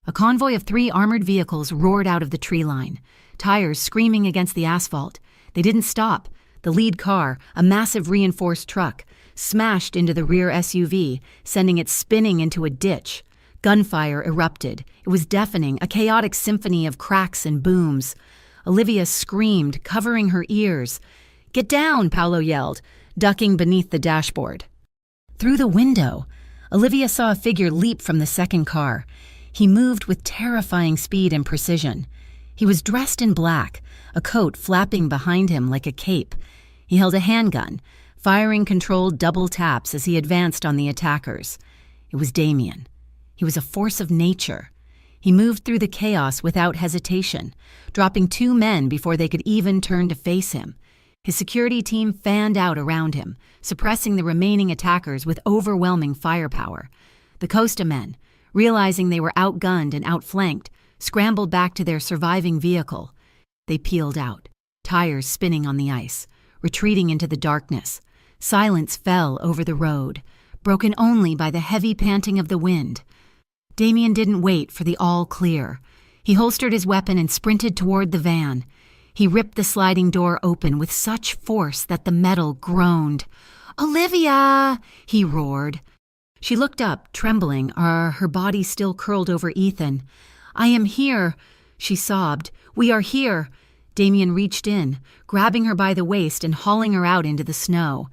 A convoy of 3 armored vehicles roared out of the tree line, tires screaming against the asphalt. They didn't stop. The lead car, a massive reinforced truck, smashed into the rear SUV, sending it spinning into a ditch. Gunfire erupted. It was deafening, a chaotic symphony of cracks and booms. Olivia screamed, covering her ears. "Get down," Paolo yelled, ducking beneath the dashboard. Through the window, Olivia saw a figure leap from the second car. He moved with terrifying speed and precision. He was dressed in black, a coat flapping behind him like a cape. He held a handgun, firing controlled double taps as he advanced on the attackers. It was Damien. He was a force of nature. He moved through the chaos without hesitation, dropping 2 men before they could even turn to face him. His security team fanned out around him, suppressing the remaining attackers with overwhelming firepower. The Costa men, realizing they were outgunned and outflanked, scrambled back to their surviving vehicle. They peeled out, tires spinning on the ice, retreating into the darkness. Silence fell over the road, broken only by the heavy panting of the wind. Damien didn't wait for the all clear. He holstered his weapon and sprinted toward the van. He ripped the sliding door open with such force that the metal groaned. "Olivia!" he roared. She looked up, trembling, her body still curled over Ethan. "I am here." She sobbed. "We are here." Damien reached in, grabbing her by the waist and hauling her out into the snow.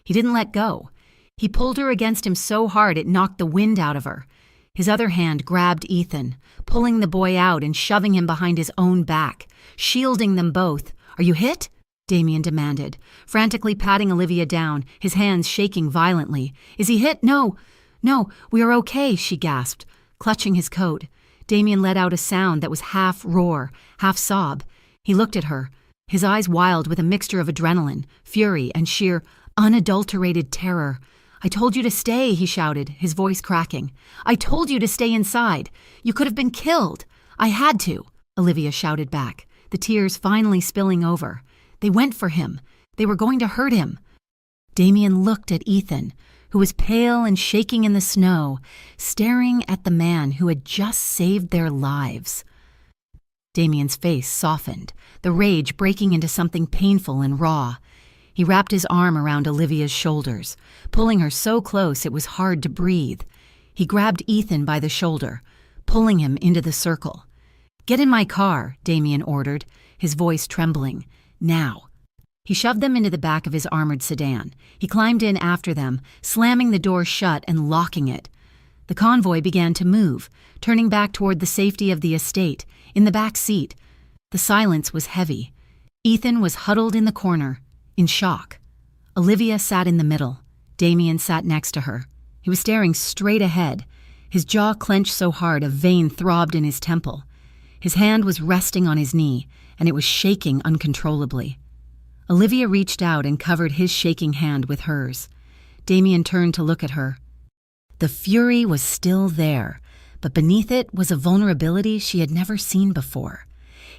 He didn't let go. He pulled her against him so hard it knocked the wind out of her. His other hand grabbed Ethan, pulling the boy out and shoving him behind his own back, shielding them both. "Are you hit?" Damien demanded, frantically patting Olivia down, his hands shaking violently. "Is he hit? No, we are okay," she gasped, clutching his coat. Damien let out a sound that was half roar, half sob. He looked at her, his eyes wild with a mixture of adrenaline, fury, and sheer, unadulterated terror. "I told you to stay," he shouted, his voice cracking. "I told you to stay inside. You could have been killed. I had to," Olivia shouted back, the tears finally spilling over. "They went for him. They were going to hurt him." Damien looked at Ethan, who was pale and shaking in the snow, staring at the man who had just saved their lives. Damien's face softened, the rage breaking into something painful and raw. He wrapped his arm around Olivia's shoulders, pulling her so close it was hard to breathe. He grabbed Ethan by the shoulder, pulling him into the circle. "Get in my car," Damien ordered, his voice trembling. "Now." He shoved them into the back of his armored sedan. He climbed in after them, slamming the door shut and locking it. The convoy began to move, turning back toward the safety of the estate, in the back seat. The silence was heavy. Ethan was huddled in the corner, in shock. Olivia sat in the middle. Damien sat next to her. He was staring straight ahead. His jaw clenched so hard a vein throbbed in his temple. His hand was resting on his knee, and it was shaking uncontrollably. Olivia reached out and covered his shaking hand with hers. Damien turned to look at her. The fury was still there, but beneath it was a vulnerability she had never seen before.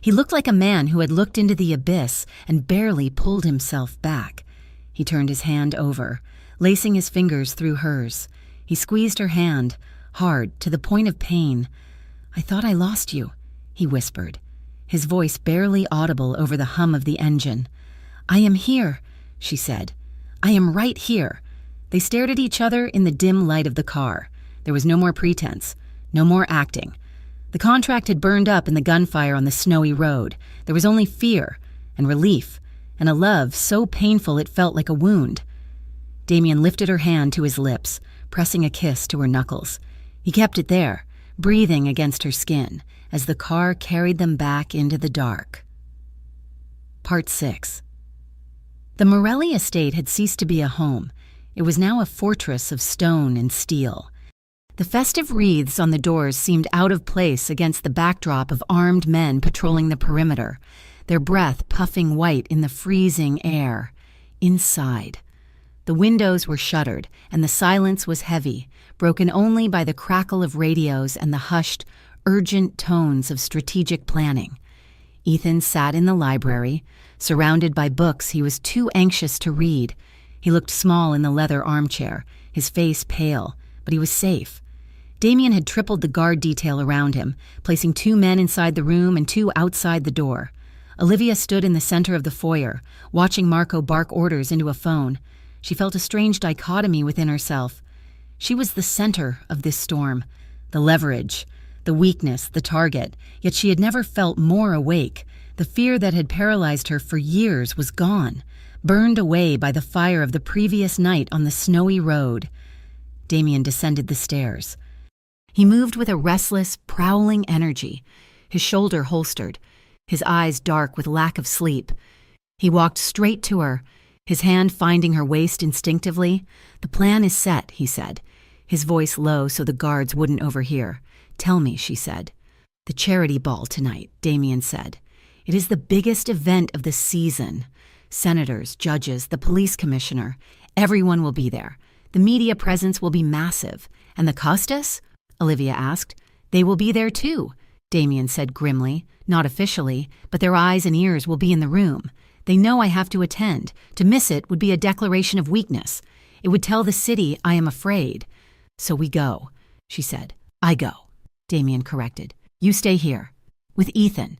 He looked like a man who had looked into the abyss and barely pulled himself back. He turned his hand over, lacing his fingers through hers. He squeezed her hand, hard, to the point of pain. "I thought I lost you," he whispered, his voice barely audible over the hum of the engine. "I am here," she said. "I am right here." They stared at each other in the dim light of the car. There was no more pretense, no more acting. The contract had burned up in the gunfire on the snowy road. There was only fear and relief and a love so painful it felt like a wound. Damien lifted her hand to his lips, pressing a kiss to her knuckles. He kept it there, breathing against her skin, as the car carried them back into the dark. Part 6. The Morelli estate had ceased to be a home. It was now a fortress of stone and steel. The festive wreaths on the doors seemed out of place against the backdrop of armed men patrolling the perimeter, their breath puffing white in the freezing air. Inside, the windows were shuttered, and the silence was heavy, broken only by the crackle of radios and the hushed, urgent tones of strategic planning. Ethan sat in the library, surrounded by books he was too anxious to read. He looked small in the leather armchair, his face pale, but he was safe. Damien had tripled the guard detail around him, placing 2 men inside the room and 2 outside the door. Olivia stood in the center of the foyer, watching Marco bark orders into a phone. She felt a strange dichotomy within herself. She was the center of this storm, the leverage, the weakness, the target, yet she had never felt more awake. The fear that had paralyzed her for years was gone, burned away by the fire of the previous night on the snowy road. Damien descended the stairs. He moved with a restless, prowling energy, his shoulder holstered, his eyes dark with lack of sleep. He walked straight to her, his hand finding her waist instinctively. "The plan is set," he said, his voice low so the guards wouldn't overhear. "Tell me," she said. "The charity ball tonight," Damien said. "It is the biggest event of the season. Senators, judges, the police commissioner, everyone will be there. The media presence will be massive. And the Costas?" Olivia asked. "They will be there too," Damien said grimly. "Not officially, but their eyes and ears will be in the room. They know I have to attend. To miss it would be a declaration of weakness. It would tell the city I am afraid. So we go," she said. "I go," Damien corrected. "You stay here. With Ethan."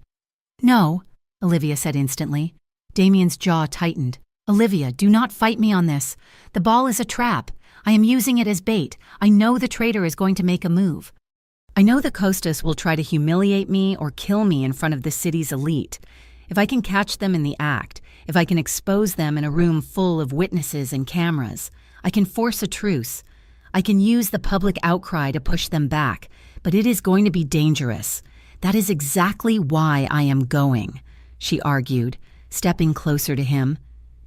"No," Olivia said instantly. Damien's jaw tightened. "Olivia, do not fight me on this. The ball is a trap. I am using it as bait. I know the traitor is going to make a move." I know the Costas will try to humiliate me or kill me in front of the city's elite. If I can catch them in the act, if I can expose them in a room full of witnesses and cameras, I can force a truce. I can use the public outcry to push them back, but it is going to be dangerous. That is exactly why I am going, she argued, stepping closer to him.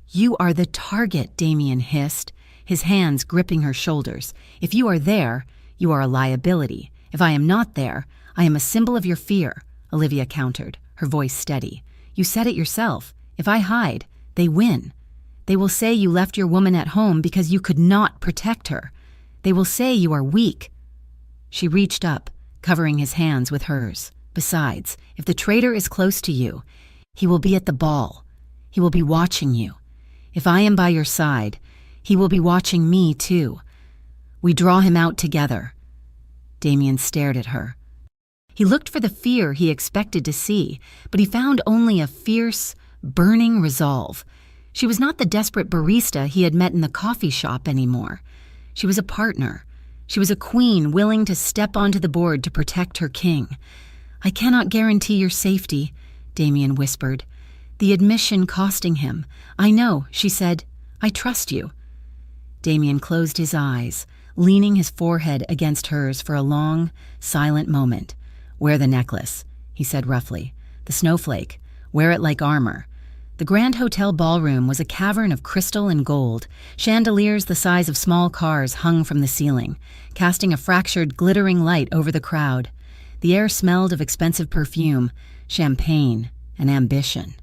You are the target, Damien hissed, his hands gripping her shoulders. If you are there, you are a liability. If I am not there, I am a symbol of your fear, Olivia countered, her voice steady. You said it yourself. If I hide, they win. They will say you left your woman at home because you could not protect her. They will say you are weak. She reached up, covering his hands with hers. Besides, if the traitor is close to you, he will be at the ball. He will be watching you. If I am by your side, he will be watching me too. We draw him out together. Damien stared at her. He looked for the fear he expected to see, but he found only a fierce, burning resolve. She was not the desperate barista he had met in the coffee shop anymore. She was a partner. She was a queen willing to step onto the board to protect her king. I cannot guarantee your safety, Damien whispered. The admission costing him. I know, she said. I trust you. Damien closed his eyes, leaning his forehead against hers for a long, silent moment. Wear the necklace, he said roughly. The snowflake. Wear it like armor. The Grand Hotel ballroom was a cavern of crystal and gold. Chandeliers the size of small cars hung from the ceiling, casting a fractured, glittering light over the crowd. The air smelled of expensive perfume, champagne, and ambition.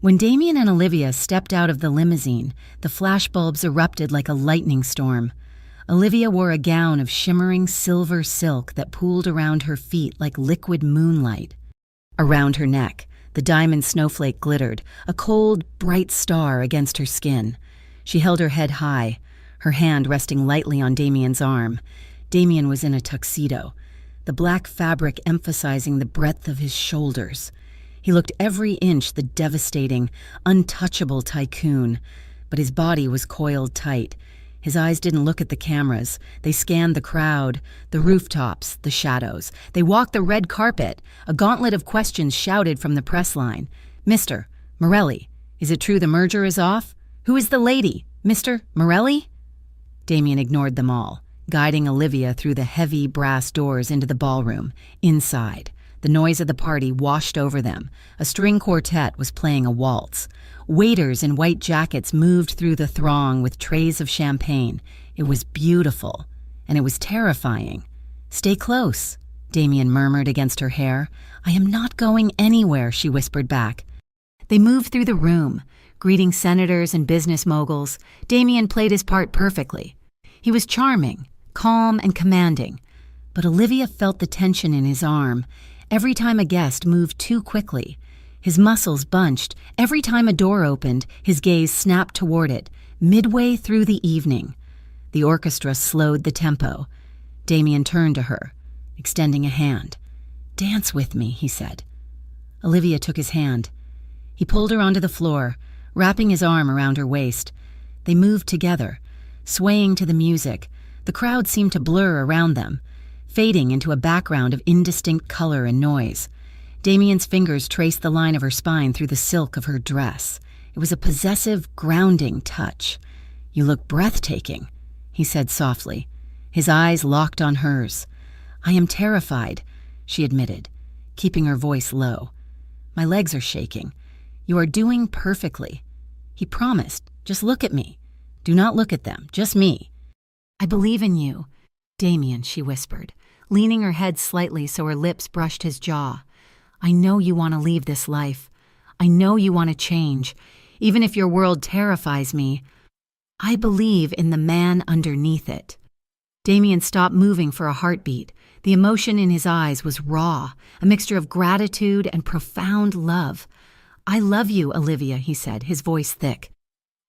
When Damien and Olivia stepped out of the limousine, the flashbulbs erupted like a lightning storm. Olivia wore a gown of shimmering silver silk that pooled around her feet like liquid moonlight. Around her neck, the diamond snowflake glittered, a cold, bright star against her skin. She held her head high, her hand resting lightly on Damien's arm. Damien was in a tuxedo, the black fabric emphasizing the breadth of his shoulders. He looked every inch the devastating, untouchable tycoon, but his body was coiled tight. His eyes didn't look at the cameras. They scanned the crowd, the rooftops, the shadows. They walked the red carpet. A gauntlet of questions shouted from the press line. Mr. Morelli, is it true the merger is off? Who is the lady? Mr. Morelli? Damien ignored them all, guiding Olivia through the heavy brass doors into the ballroom. Inside, the noise of the party washed over them. A string quartet was playing a waltz. Waiters in white jackets moved through the throng with trays of champagne. It was beautiful, and it was terrifying. Stay close, Damien murmured against her hair. I am not going anywhere, she whispered back. They moved through the room, greeting senators and business moguls. Damien played his part perfectly. He was charming, calm, and commanding. But Olivia felt the tension in his arm. Every time a guest moved too quickly, his muscles bunched. Every time a door opened, his gaze snapped toward it. Midway through the evening, the orchestra slowed the tempo. Damien turned to her, extending a hand. Dance with me, he said. Olivia took his hand. He pulled her onto the floor, wrapping his arm around her waist. They moved together, swaying to the music. The crowd seemed to blur around them, fading into a background of indistinct color and noise. Damien's fingers traced the line of her spine through the silk of her dress. It was a possessive, grounding touch. You look breathtaking, he said softly. His eyes locked on hers. I am terrified, she admitted, keeping her voice low. My legs are shaking. You are doing perfectly. He promised, just look at me. Do not look at them, just me. I believe in you, Damien, she whispered, leaning her head slightly so her lips brushed his jaw. I know you want to leave this life. I know you want to change, even if your world terrifies me. I believe in the man underneath it. Damien stopped moving for a heartbeat. The emotion in his eyes was raw, a mixture of gratitude and profound love. I love you, Olivia, he said, his voice thick.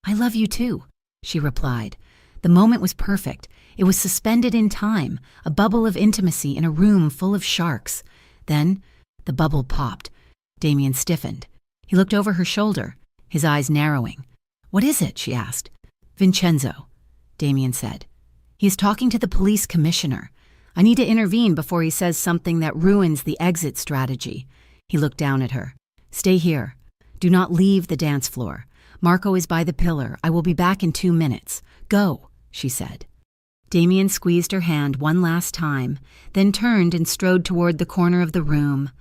I love you too, she replied. The moment was perfect. It was suspended in time, a bubble of intimacy in a room full of sharks. Then, the bubble popped. Damien stiffened. He looked over her shoulder, his eyes narrowing. What is it? She asked. Vincenzo, Damien said. He is talking to the police commissioner. I need to intervene before he says something that ruins the exit strategy. He looked down at her. Stay here. Do not leave the dance floor. Marco is by the pillar. I will be back in 2 minutes. Go, she said. Damien squeezed her hand one last time, then turned and strode toward the corner of the room.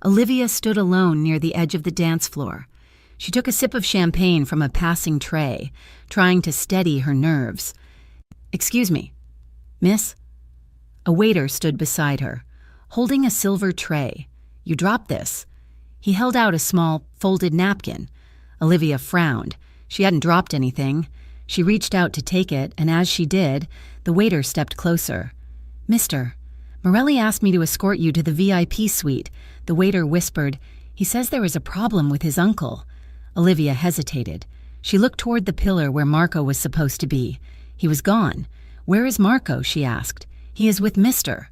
Olivia stood alone near the edge of the dance floor. She took a sip of champagne from a passing tray, trying to steady her nerves. Excuse me, miss? A waiter stood beside her, holding a silver tray. You dropped this. He held out a small, folded napkin. Olivia frowned. She hadn't dropped anything. She reached out to take it, and as she did, the waiter stepped closer. Mister, Morelli asked me to escort you to the VIP suite. The waiter whispered, he says there is a problem with his uncle. Olivia hesitated. She looked toward the pillar where Marco was supposed to be. He was gone. Where is Marco? She asked. He is with Mr.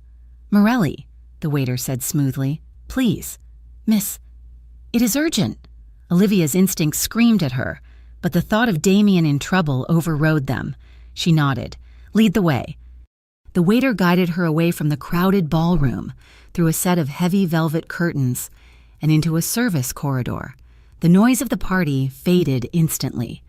Morelli, the waiter said smoothly. Please. Miss, it is urgent. Olivia's instinct screamed at her, but the thought of Damien in trouble overrode them. She nodded. Lead the way. The waiter guided her away from the crowded ballroom, through a set of heavy velvet curtains, and into a service corridor. The noise of the party faded instantly,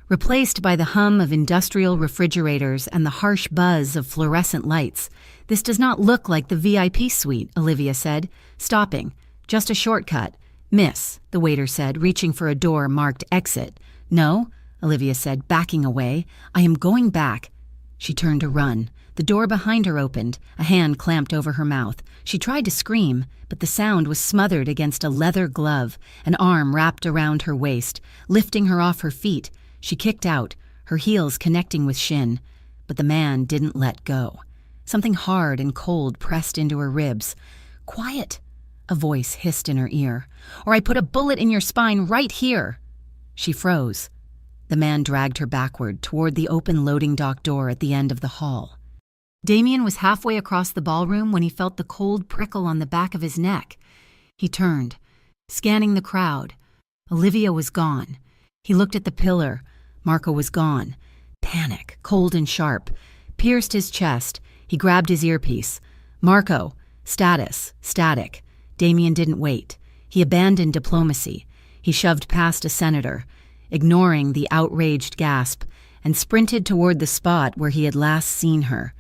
replaced by the hum of industrial refrigerators and the harsh buzz of fluorescent lights. This does not look like the VIP suite, Olivia said, stopping. Just a shortcut. Miss, the waiter said, reaching for a door marked exit. No, Olivia said, backing away. I am going back. She turned to run. The door behind her opened. A hand clamped over her mouth. She tried to scream, but the sound was smothered against a leather glove. An arm wrapped around her waist, lifting her off her feet. She kicked out, her heels connecting with shin. But the man didn't let go. Something hard and cold pressed into her ribs. Quiet, a voice hissed in her ear. Or I put a bullet in your spine right here. She froze. The man dragged her backward toward the open loading dock door at the end of the hall. Damien was halfway across the ballroom when he felt the cold prickle on the back of his neck. He turned, scanning the crowd. Olivia was gone. He looked at the pillar. Marco was gone. Panic, cold and sharp, pierced his chest. He grabbed his earpiece. Marco, status, static. Damien didn't wait. He abandoned diplomacy. He shoved past a senator, ignoring the outraged gasp, and sprinted toward the spot where he had last seen her.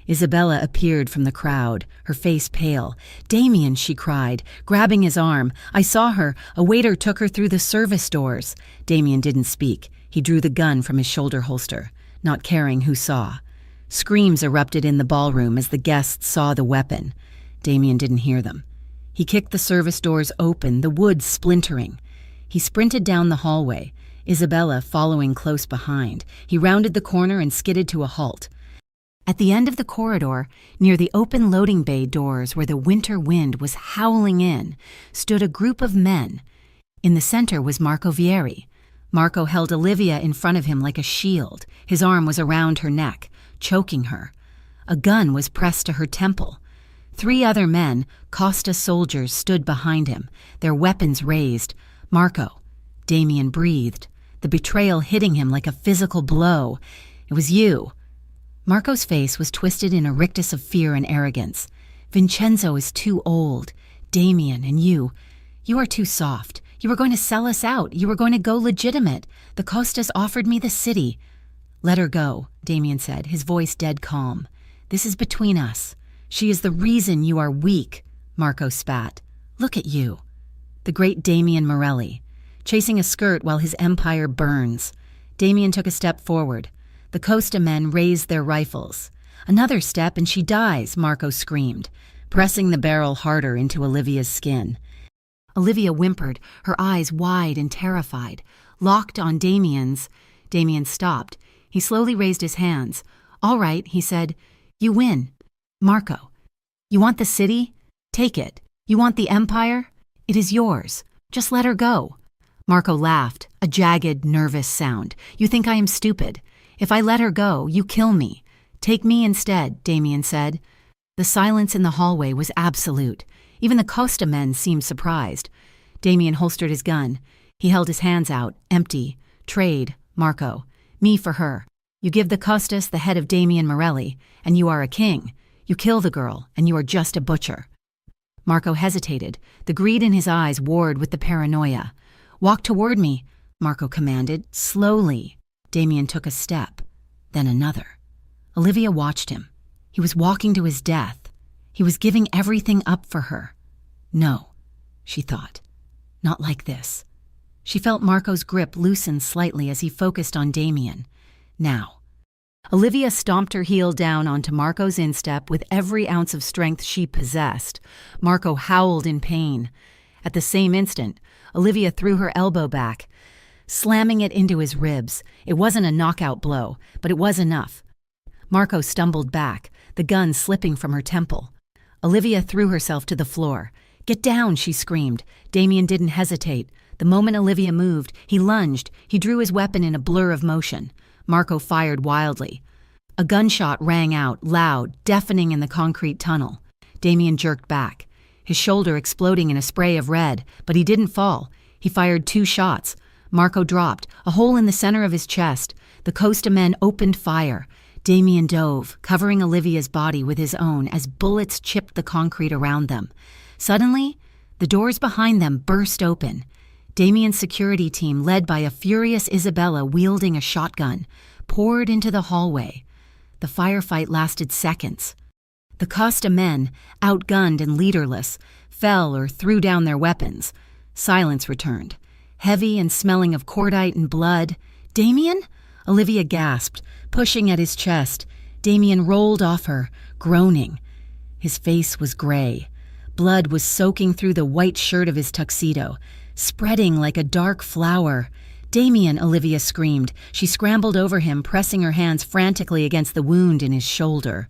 Isabella appeared from the crowd, her face pale. Damien, she cried, grabbing his arm. I saw her. A waiter took her through the service doors. Damien didn't speak. He drew the gun from his shoulder holster, not caring who saw. Screams erupted in the ballroom as the guests saw the weapon. Damien didn't hear them. He kicked the service doors open, the wood splintering. He sprinted down the hallway, Isabella following close behind. He rounded the corner and skidded to a halt. At the end of the corridor, near the open loading bay doors where the winter wind was howling in, stood a group of men. In the center was Marco Vieri. Marco held Olivia in front of him like a shield. His arm was around her neck, choking her. A gun was pressed to her temple. 3 other men, Costa soldiers, stood behind him, their weapons raised. Marco. Damien breathed, the betrayal hitting him like a physical blow. It was you. Marco's face was twisted in a rictus of fear and arrogance. Vincenzo is too old. Damien and you are too soft. You were going to sell us out. You were going to go legitimate. The Costas offered me the city. Let her go, Damien said, his voice dead calm. This is between us. She is the reason you are weak, Marco spat. Look at you. The great Damien Morelli, chasing a skirt while his empire burns. Damien took a step forward. The Costa men raised their rifles. Another step and she dies, Marco screamed, pressing the barrel harder into Olivia's skin. Olivia whimpered, her eyes wide and terrified, locked on Damien's. Damien stopped. He slowly raised his hands. All right, he said. You win. Marco, you want the city? Take it. You want the empire? It is yours. Just let her go. Marco laughed, a jagged, nervous sound. You think I am stupid. If I let her go, you kill me. Take me instead, Damien said. The silence in the hallway was absolute. Even the Costa men seemed surprised. Damien holstered his gun. He held his hands out, empty. Trade, Marco. Me for her. You give the Costas the head of Damien Morelli, and you are a king. You kill the girl, and you are just a butcher." Marco hesitated. The greed in his eyes warred with the paranoia. "Walk toward me," Marco commanded, slowly. Damien took a step, then another. Olivia watched him. He was walking to his death. He was giving everything up for her. No, she thought. Not like this. She felt Marco's grip loosen slightly as he focused on Damien. Now. Olivia stomped her heel down onto Marco's instep with every ounce of strength she possessed. Marco howled in pain. At the same instant, Olivia threw her elbow back, slamming it into his ribs. It wasn't a knockout blow, but it was enough. Marco stumbled back, the gun slipping from her temple. Olivia threw herself to the floor. "Get down," she screamed. Damien didn't hesitate. The moment Olivia moved, he lunged. He drew his weapon in a blur of motion. Marco fired wildly. A gunshot rang out, loud, deafening in the concrete tunnel. Damien jerked back, his shoulder exploding in a spray of red, but he didn't fall. He fired 2 shots. Marco dropped, a hole in the center of his chest. The Costa men opened fire. Damien dove, covering Olivia's body with his own as bullets chipped the concrete around them. Suddenly, the doors behind them burst open. Damien's security team, led by a furious Isabella wielding a shotgun, poured into the hallway. The firefight lasted seconds. The Costa men, outgunned and leaderless, fell or threw down their weapons. Silence returned, heavy and smelling of cordite and blood. "Damien?" Olivia gasped, pushing at his chest. Damien rolled off her, groaning. His face was gray. Blood was soaking through the white shirt of his tuxedo, spreading like a dark flower. "Damien," Olivia screamed. She scrambled over him, pressing her hands frantically against the wound in his shoulder.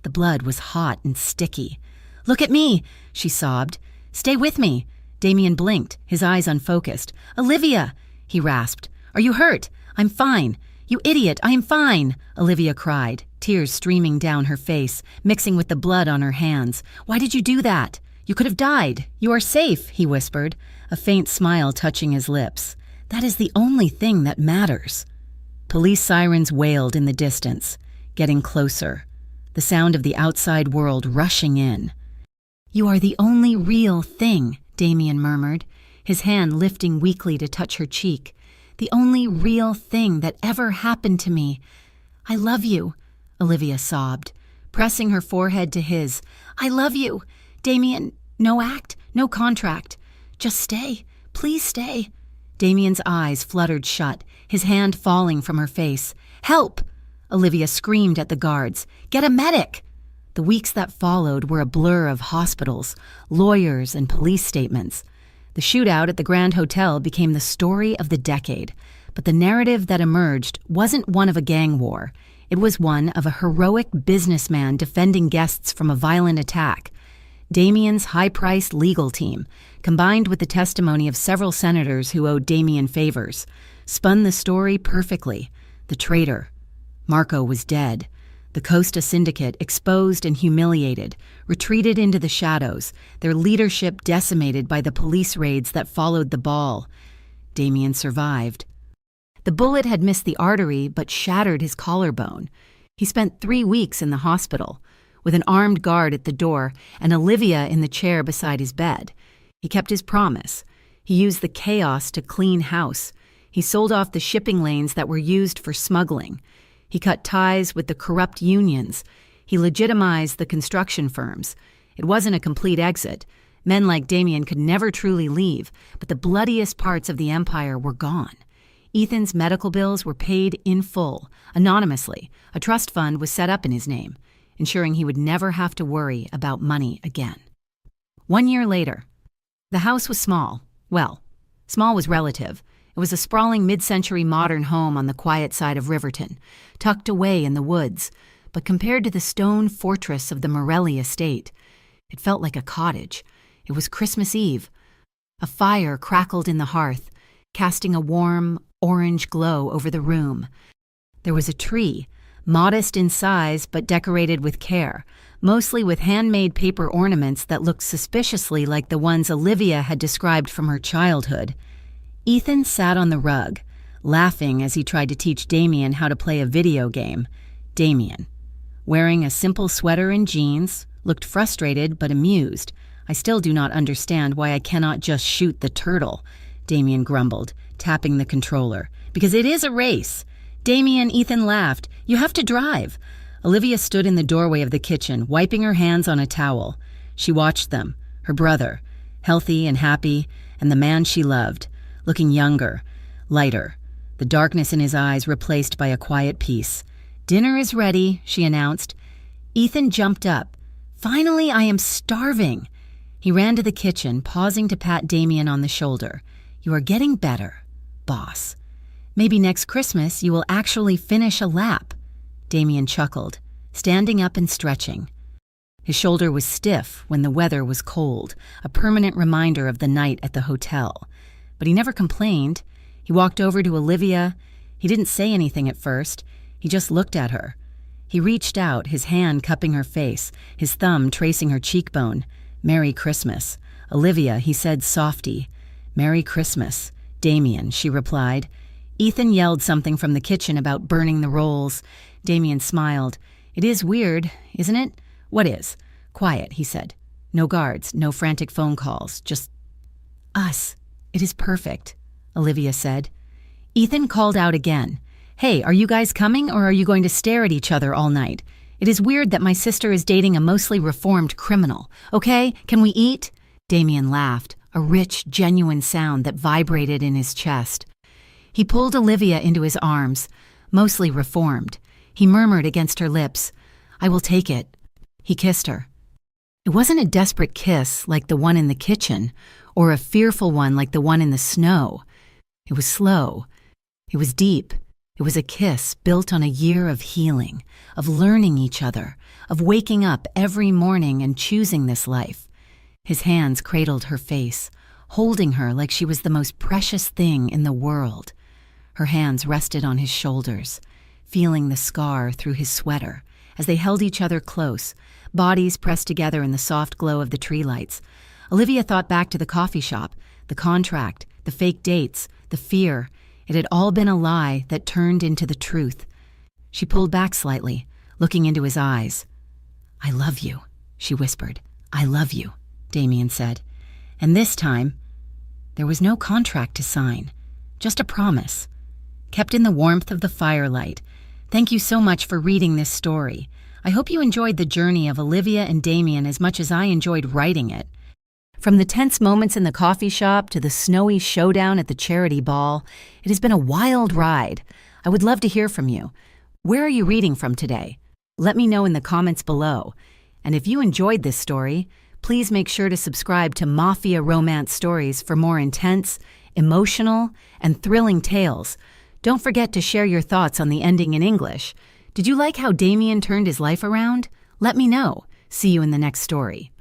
The blood was hot and sticky. "Look at me," she sobbed. "Stay with me." Damien blinked, his eyes unfocused. "Olivia," he rasped. "Are you hurt?" "I'm fine." "You idiot, I am fine," Olivia cried, tears streaming down her face, mixing with the blood on her hands. "Why did you do that? You could have died. You are safe," he whispered, a faint smile touching his lips. "That is the only thing that matters." Police sirens wailed in the distance, getting closer, the sound of the outside world rushing in. "You are the only real thing," Damien murmured, his hand lifting weakly to touch her cheek. "The only real thing that ever happened to me. I love you," Olivia sobbed, pressing her forehead to his. "I love you. Damien, no act, no contract. Just stay. Please stay." Damien's eyes fluttered shut, his hand falling from her face. "Help!" Olivia screamed at the guards. "Get a medic!" The weeks that followed were a blur of hospitals, lawyers, and police statements. The shootout at the Grand Hotel became the story of the decade, but the narrative that emerged wasn't one of a gang war. It was one of a heroic businessman defending guests from a violent attack. Damien's high-priced legal team, combined with the testimony of several senators who owed Damien favors, spun the story perfectly. The traitor. Marco was dead. The Costa Syndicate, exposed and humiliated, retreated into the shadows, their leadership decimated by the police raids that followed the ball. Damien survived. The bullet had missed the artery but shattered his collarbone. He spent 3 weeks in the hospital, with an armed guard at the door and Olivia in the chair beside his bed. He kept his promise. He used the chaos to clean house. He sold off the shipping lanes that were used for smuggling. He cut ties with the corrupt unions. He legitimized the construction firms. It wasn't a complete exit. Men like Damien could never truly leave, but the bloodiest parts of the empire were gone. Ethan's medical bills were paid in full, anonymously. A trust fund was set up in his name, ensuring he would never have to worry about money again. 1 year later, the house was small. Well, small was relative. It was a sprawling mid-century modern home on the quiet side of Riverton, tucked away in the woods, but compared to the stone fortress of the Morelli estate, it felt like a cottage. It was Christmas Eve. A fire crackled in the hearth, casting a warm, orange glow over the room. There was a tree, modest in size but decorated with care, mostly with handmade paper ornaments that looked suspiciously like the ones Olivia had described from her childhood. Ethan sat on the rug, laughing as he tried to teach Damien how to play a video game. Damien. wearing a simple sweater and jeans, looked frustrated but amused. I still do not understand why I cannot just shoot the turtle, Damien grumbled, tapping the controller. Because it is a race. Damien, Ethan laughed. You have to drive. Olivia stood in the doorway of the kitchen, wiping her hands on a towel. She watched them, her brother, healthy and happy, and the man she loved, looking younger, lighter, the darkness in his eyes replaced by a quiet peace. Dinner is ready, she announced. Ethan jumped up. Finally, I am starving. He ran to the kitchen, pausing to pat Damien on the shoulder. You are getting better, boss. Maybe next Christmas you will actually finish a lap. Damien chuckled, standing up and stretching. His shoulder was stiff when the weather was cold, a permanent reminder of the night at the hotel. But he never complained. He walked over to Olivia. He didn't say anything at first. He just looked at her. He reached out, his hand cupping her face, his thumb tracing her cheekbone. Merry Christmas. Olivia, he said softy. Merry Christmas. Damien, she replied. Ethan yelled something from the kitchen about burning the rolls. Damien smiled. It is weird, isn't it? What is? Quiet, he said. No guards, no frantic phone calls, just us. It is perfect, Olivia said. Ethan called out again. Hey, are you guys coming or are you going to stare at each other all night? It is weird that my sister is dating a mostly reformed criminal. Okay, can we eat? Damien laughed, a rich, genuine sound that vibrated in his chest. He pulled Olivia into his arms, mostly reformed. He murmured against her lips, I will take it. He kissed her. It wasn't a desperate kiss like the one in the kitchen, or a fearful one like the one in the snow. It was slow. It was deep. It was a kiss built on a year of healing, of learning each other, of waking up every morning and choosing this life. His hands cradled her face, holding her like she was the most precious thing in the world. Her hands rested on his shoulders, feeling the scar through his sweater as they held each other close, bodies pressed together in the soft glow of the tree lights. Olivia thought back to the coffee shop, the contract, the fake dates, the fear. It had all been a lie that turned into the truth. She pulled back slightly, looking into his eyes. I love you, she whispered. I love you, Damien said. And this time, there was no contract to sign, just a promise, kept in the warmth of the firelight. Thank you so much for reading this story. I hope you enjoyed the journey of Olivia and Damien as much as I enjoyed writing it. From the tense moments in the coffee shop to the snowy showdown at the charity ball, it has been a wild ride. I would love to hear from you. Where are you reading from today? Let me know in the comments below. And if you enjoyed this story, please make sure to subscribe to Mafia Romance Stories for more intense, emotional, and thrilling tales. Don't forget to share your thoughts on the ending in English. Did you like how Damien turned his life around? Let me know. See you in the next story.